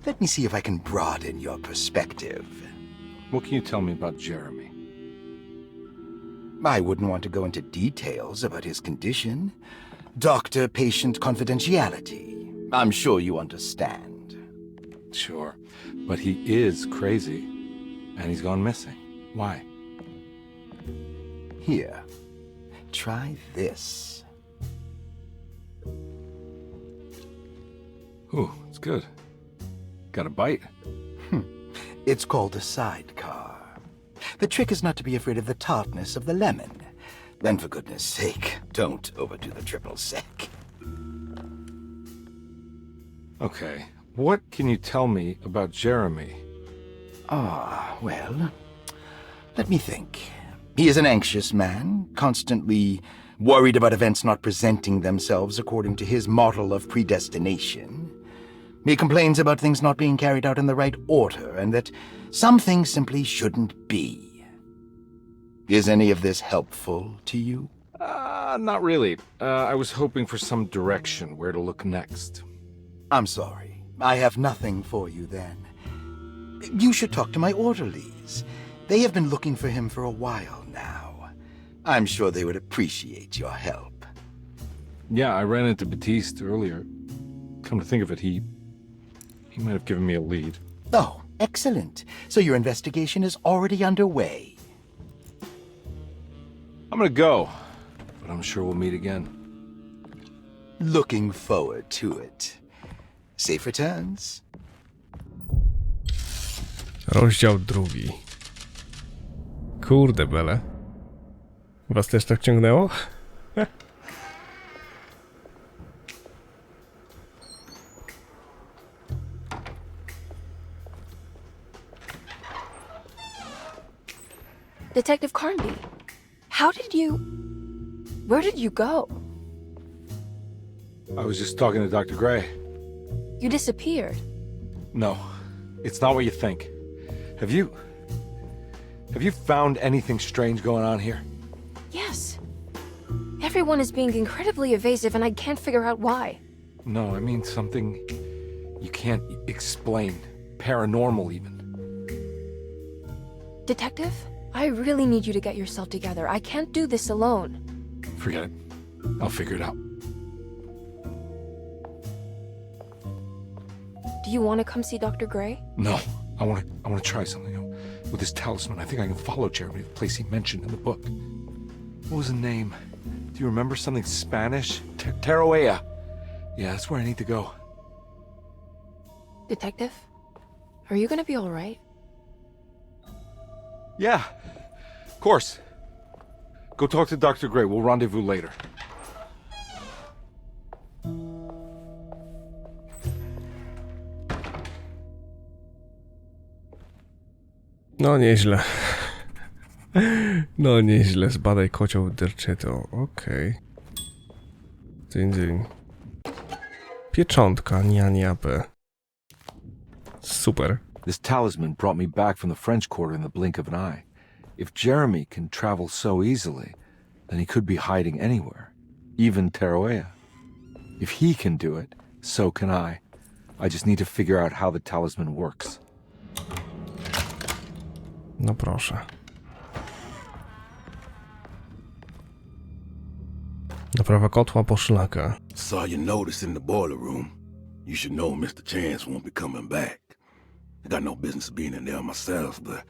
Let me see if I can broaden your perspective. What can you tell me about Jeremy? I wouldn't want to go into details about his condition. Doctor-patient confidentiality. I'm sure you understand. Sure, but he is crazy, and he's gone missing. Why? Here, try this. Ooh, it's good. Got a bite? It's called a sidecar. The trick is not to be afraid of the tartness of the lemon. And for goodness sake, don't overdo the triple sec. Okay, what can you tell me about Jeremy? Well, let me think. He is an anxious man, constantly worried about events not presenting themselves according to his model of predestination. He complains about things not being carried out in the right order, and that some things simply shouldn't be. Is any of this helpful to you? Not really. I was hoping for some direction where to look next. I'm sorry. I have nothing for you then. You should talk to my orderlies. They have been looking for him for a while now. I'm sure they would appreciate your help. Yeah, I ran into Batiste earlier. Come to think of it, he might have given me a lead. Oh, excellent. So your investigation is already underway. I'm gonna go, but I'm sure we'll meet again. Looking forward to it. Safe returns. Rozdział 2. Kurde bele. Was też tak ciągnęło? Detective Carnby, where did you go? I was just talking to Dr. Gray. You disappeared. No, it's not what you think. Have you found anything strange going on here? Yes. Everyone is being incredibly evasive and I can't figure out why. No, I mean something you can't explain. Paranormal, even. Detective, I really need you to get yourself together. I can't do this alone. Forget it. I'll figure it out. Do you want to come see Dr. Gray? No, I want to try something. With this talisman, I think I can follow Jeremy to the place he mentioned in the book. What was the name? Do you remember something Spanish? Taroea. Yeah, that's where I need to go. Detective, are you gonna be all right? Yeah, of course. Go talk to Dr. Gray. We'll rendezvous later. No nieźle. No nieźle, zbadaj kocioł derczeto. Okej. Dzień. Pieczątka, nianiapę. Super. This talisman brought me back from the French Quarter in the blink of an eye. If Jeremy can travel so easily, then he could be hiding anywhere, even Taroea. If he can do it, so can I. I just need to figure out how the talisman works. No proszę. Naprawa kotła po szlaka. Saw your notice in the boiler room. You should know Mr. Chance won't be coming back. I got no business being in there myself, but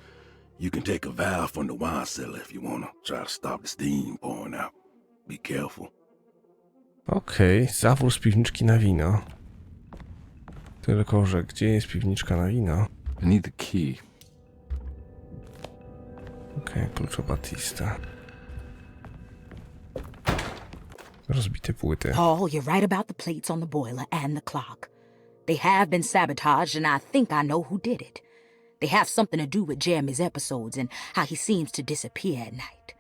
you can take a valve from the wine cellar if you want to try to stop the steam pouring out. Be careful. Okej, zawór z piwniczki na wino. Tylko, że gdzie jest piwniczka na wino? I need the key. Okej, klucz Batista. Rozbite płyty. Paul, you're right about the plates on the boiler and the clock. They have been sabotaged, and I think I know who did it. They have something to do with Jeremy's episodes and how he seems to disappear at night.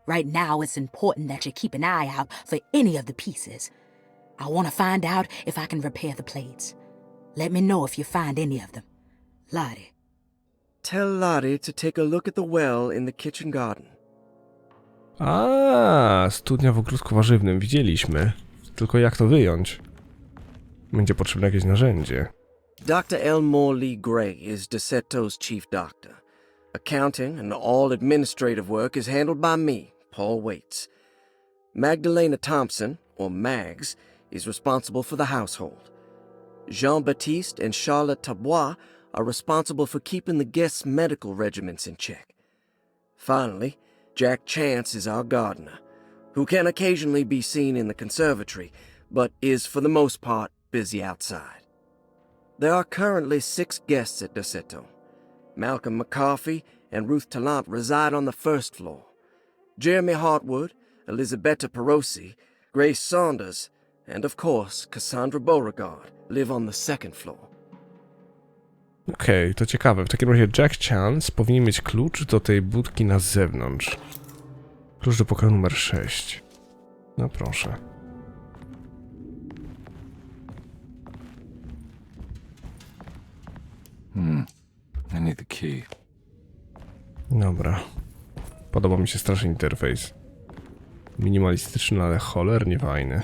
Right now, it's important that you keep an eye out for any of the pieces. I want to find out if I can repair the plates. Let me know if you find any of them. Lottie. Tell Lottie to take a look at the well in the kitchen garden. Studnia w ogródku warzywnym. Widzieliśmy. Tylko jak to wyjąć? Będzie potrzebne jakieś narzędzie. Dr. Elmore Lee Gray is Desetto's chief doctor. Accounting and all administrative work is handled by me, Paul Waits. Magdalena Thompson, or Mags, is responsible for the household. Jean-Baptiste and Charlotte Tabois are responsible for keeping the guests' medical regimens in check. Finally, Jack Chance is our gardener, who can occasionally be seen in the conservatory, but is for the most part busy outside. There are currently 6 guests at Desetto. Malcolm McCarthy and Ruth Tallant reside on the first floor. Jeremy Hartwood, Elisabetta Perosi, Grace Saunders, and of course Cassandra Beauregard live on the second floor. Okej, to ciekawe. W takim razie Jack Chance powinien mieć klucz do tej budki na zewnątrz. Klucz do pokoju numer 6. No proszę. I need the key. Dobra. Podoba mi się strasznie interfejs. Minimalistyczny, ale cholernie fajny.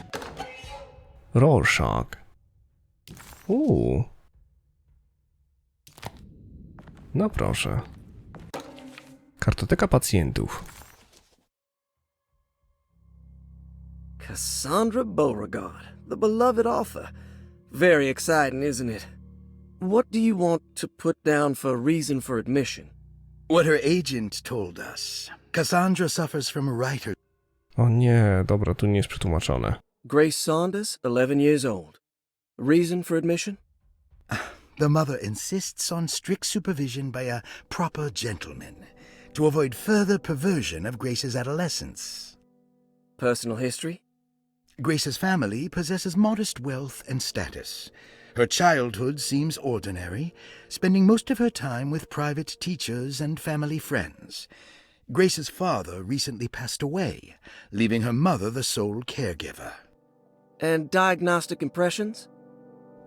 Rorschach. No proszę. Kartoteka pacjentów. Cassandra Beauregard, the beloved author. Very exciting, isn't it? What do you want to put down for reason for admission? What her agent told us. Cassandra suffers from a writer. O nie, dobra, tu nie jest przetłumaczone. Grace Saunders, 11 years old. Reason for admission? The mother insists on strict supervision by a proper gentleman to avoid further perversion of Grace's adolescence. Personal history? Grace's family possesses modest wealth and status. Her childhood seems ordinary, spending most of her time with private teachers and family friends. Grace's father recently passed away, leaving her mother the sole caregiver. And diagnostic impressions?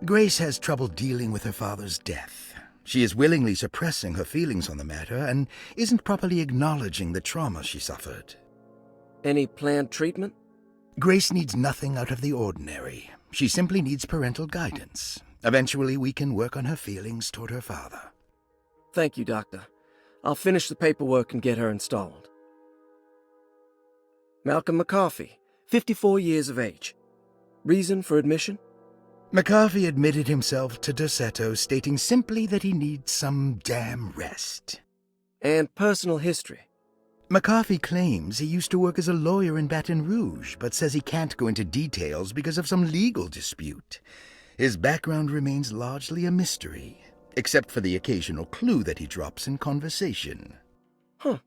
Grace has trouble dealing with her father's death. She is willingly suppressing her feelings on the matter and isn't properly acknowledging the trauma she suffered. Any planned treatment? Grace needs nothing out of the ordinary. She simply needs parental guidance. Eventually, we can work on her feelings toward her father. Thank you, Doctor. I'll finish the paperwork and get her installed. Malcolm McCarthy, 54 years of age. Reason for admission? McCarthy admitted himself to Dorsetto, stating simply that he needs some damn rest. And personal history? McCarthy claims he used to work as a lawyer in Baton Rouge, but says he can't go into details because of some legal dispute. His background remains largely a mystery, except for the occasional clue that he drops in conversation. Huh.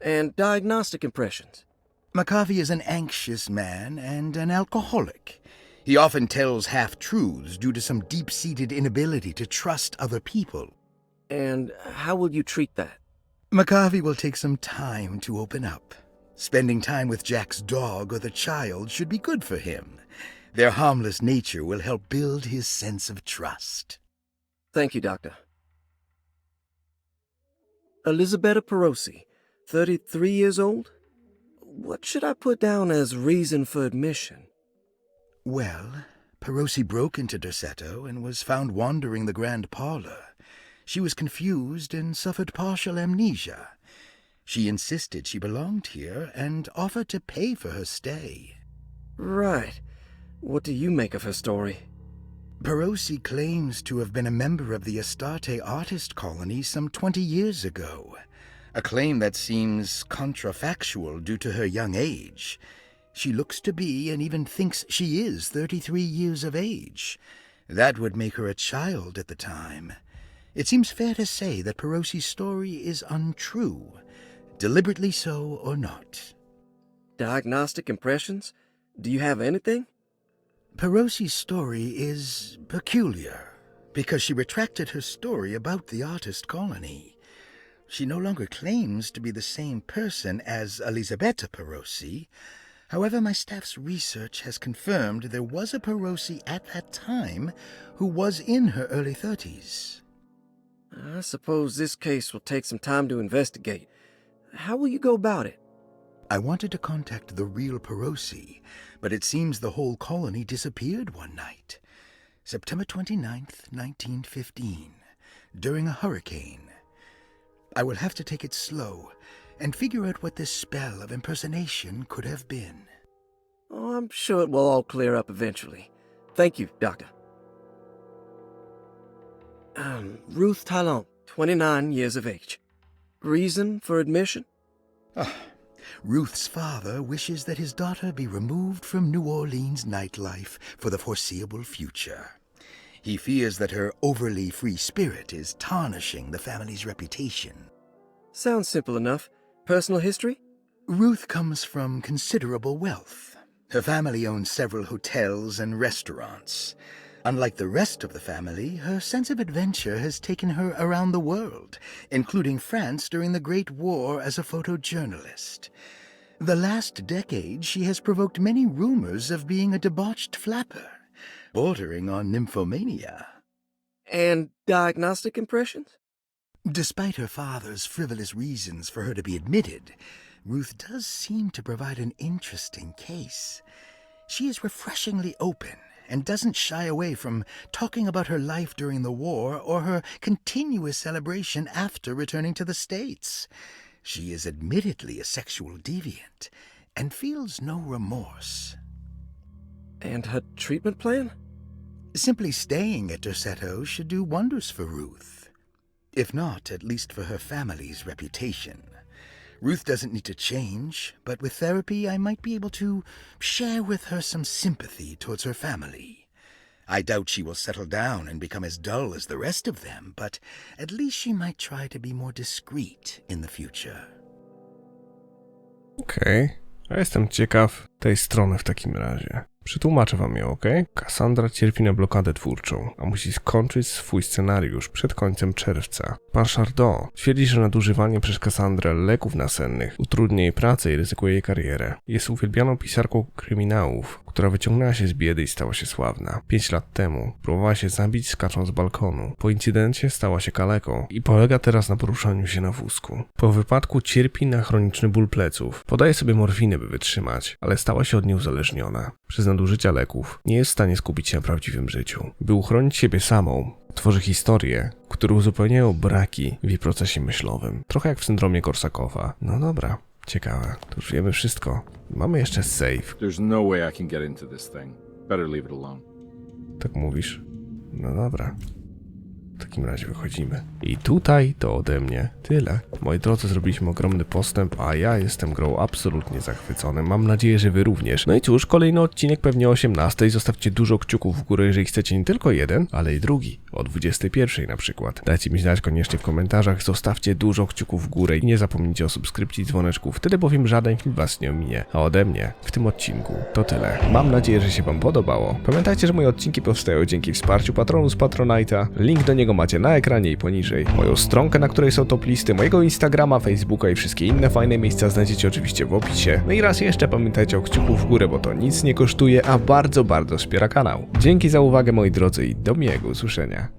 And diagnostic impressions? McCarthy is an anxious man and an alcoholic. He often tells half-truths due to some deep-seated inability to trust other people. And how will you treat that? McCarthy will take some time to open up. Spending time with Jack's dog or the child should be good for him. Their harmless nature will help build his sense of trust. Thank you, Doctor. Elisabetta Perosi, 33 years old? What should I put down as reason for admission? Well, Perosi broke into Dorsetto and was found wandering the grand parlor. She was confused and suffered partial amnesia. She insisted she belonged here and offered to pay for her stay. Right. What do you make of her story? Perosi claims to have been a member of the Astarte artist colony some 20 years ago, a claim that seems contrafactual due to her young age. She looks to be and even thinks she is 33 years of age. That would make her a child at the time. It seems fair to say that Perosi's story is untrue, deliberately so or not. Diagnostic impressions? Do you have anything? Perosi's story is peculiar because she retracted her story about the artist colony. She no longer claims to be the same person as Elisabetta Perosi. However, my staff's research has confirmed there was a Perosi at that time who was in her early 30s. I suppose this case will take some time to investigate. How will you go about it? I wanted to contact the real Perosi, but it seems the whole colony disappeared one night. September 29th, 1915, during a hurricane. I will have to take it slow and figure out what this spell of impersonation could have been. Oh, I'm sure it will all clear up eventually. Thank you, Doctor. Ruth Talon, 29 years of age. Reason for admission? Ruth's father wishes that his daughter be removed from New Orleans nightlife for the foreseeable future. He fears that her overly free spirit is tarnishing the family's reputation. Sounds simple enough. Personal history? Ruth comes from considerable wealth. Her family owns several hotels and restaurants. Unlike the rest of the family, her sense of adventure has taken her around the world, including France during the Great War as a photojournalist. The last decade, she has provoked many rumors of being a debauched flapper, bordering on nymphomania. And diagnostic impressions? Despite her father's frivolous reasons for her to be admitted, Ruth does seem to provide an interesting case. She is refreshingly open and doesn't shy away from talking about her life during the war or her continuous celebration after returning to the States. She is admittedly a sexual deviant and feels no remorse. And her treatment plan? Simply staying at Dorsetto should do wonders for Ruth. If not, at least for her family's reputation. Ruth doesn't need to change, but with therapy I might be able to share with her some sympathy towards her family. I doubt she will settle down and become as dull as the rest of them, but at least she might try to be more discreet in the future. Okej. Ja jestem ciekaw, tej strony w takim razie. Przetłumaczę wam je, ok? Cassandra cierpi na blokadę twórczą, a musi skończyć swój scenariusz przed końcem czerwca. Pan Chardon twierdzi, że nadużywanie przez Cassandrę leków nasennych utrudnia jej pracę i ryzykuje jej karierę. Jest uwielbianą pisarką kryminałów, która wyciągnęła się z biedy i stała się sławna. 5 lat temu próbowała się zabić skacząc z balkonu. Po incydencie stała się kaleką i polega teraz na poruszaniu się na wózku. Po wypadku cierpi na chroniczny ból pleców. Podaje sobie morfinę, by wytrzymać, ale stała się od niej uzależniona. Przez nadużycia leków nie jest w stanie skupić się na prawdziwym życiu. By uchronić siebie samą, tworzy historie, które uzupełniają braki w jej procesie myślowym. Trochę jak w syndromie Korsakowa. No dobra, ciekawe. To już wiemy wszystko. Mamy jeszcze save. There's no way I can get into this thing. Better leave it alone. Tak mówisz? No dobra. W takim razie wychodzimy. I tutaj to ode mnie tyle. Moi drodzy, zrobiliśmy ogromny postęp, a ja jestem grą absolutnie zachwycony. Mam nadzieję, że wy również. No i cóż, kolejny odcinek pewnie o 18. Zostawcie dużo kciuków w górę, jeżeli chcecie nie tylko jeden, ale i drugi. O 21 na przykład. Dajcie mi znać koniecznie w komentarzach. Zostawcie dużo kciuków w górę i nie zapomnijcie o subskrypcji i dzwoneczku. Wtedy bowiem żaden film was nie ominie. A ode mnie w tym odcinku to tyle. Mam nadzieję, że się wam podobało. Pamiętajcie, że moje odcinki powstają dzięki wsparciu patronów z Patronite'a. Link do niego macie na ekranie i poniżej. Moją stronkę, na której są top listy, mojego Instagrama, Facebooka i wszystkie inne fajne miejsca znajdziecie oczywiście w opisie. No i raz jeszcze pamiętajcie o kciuku w górę, bo to nic nie kosztuje, a bardzo, bardzo wspiera kanał. Dzięki za uwagę, moi drodzy, i do miłego usłyszenia.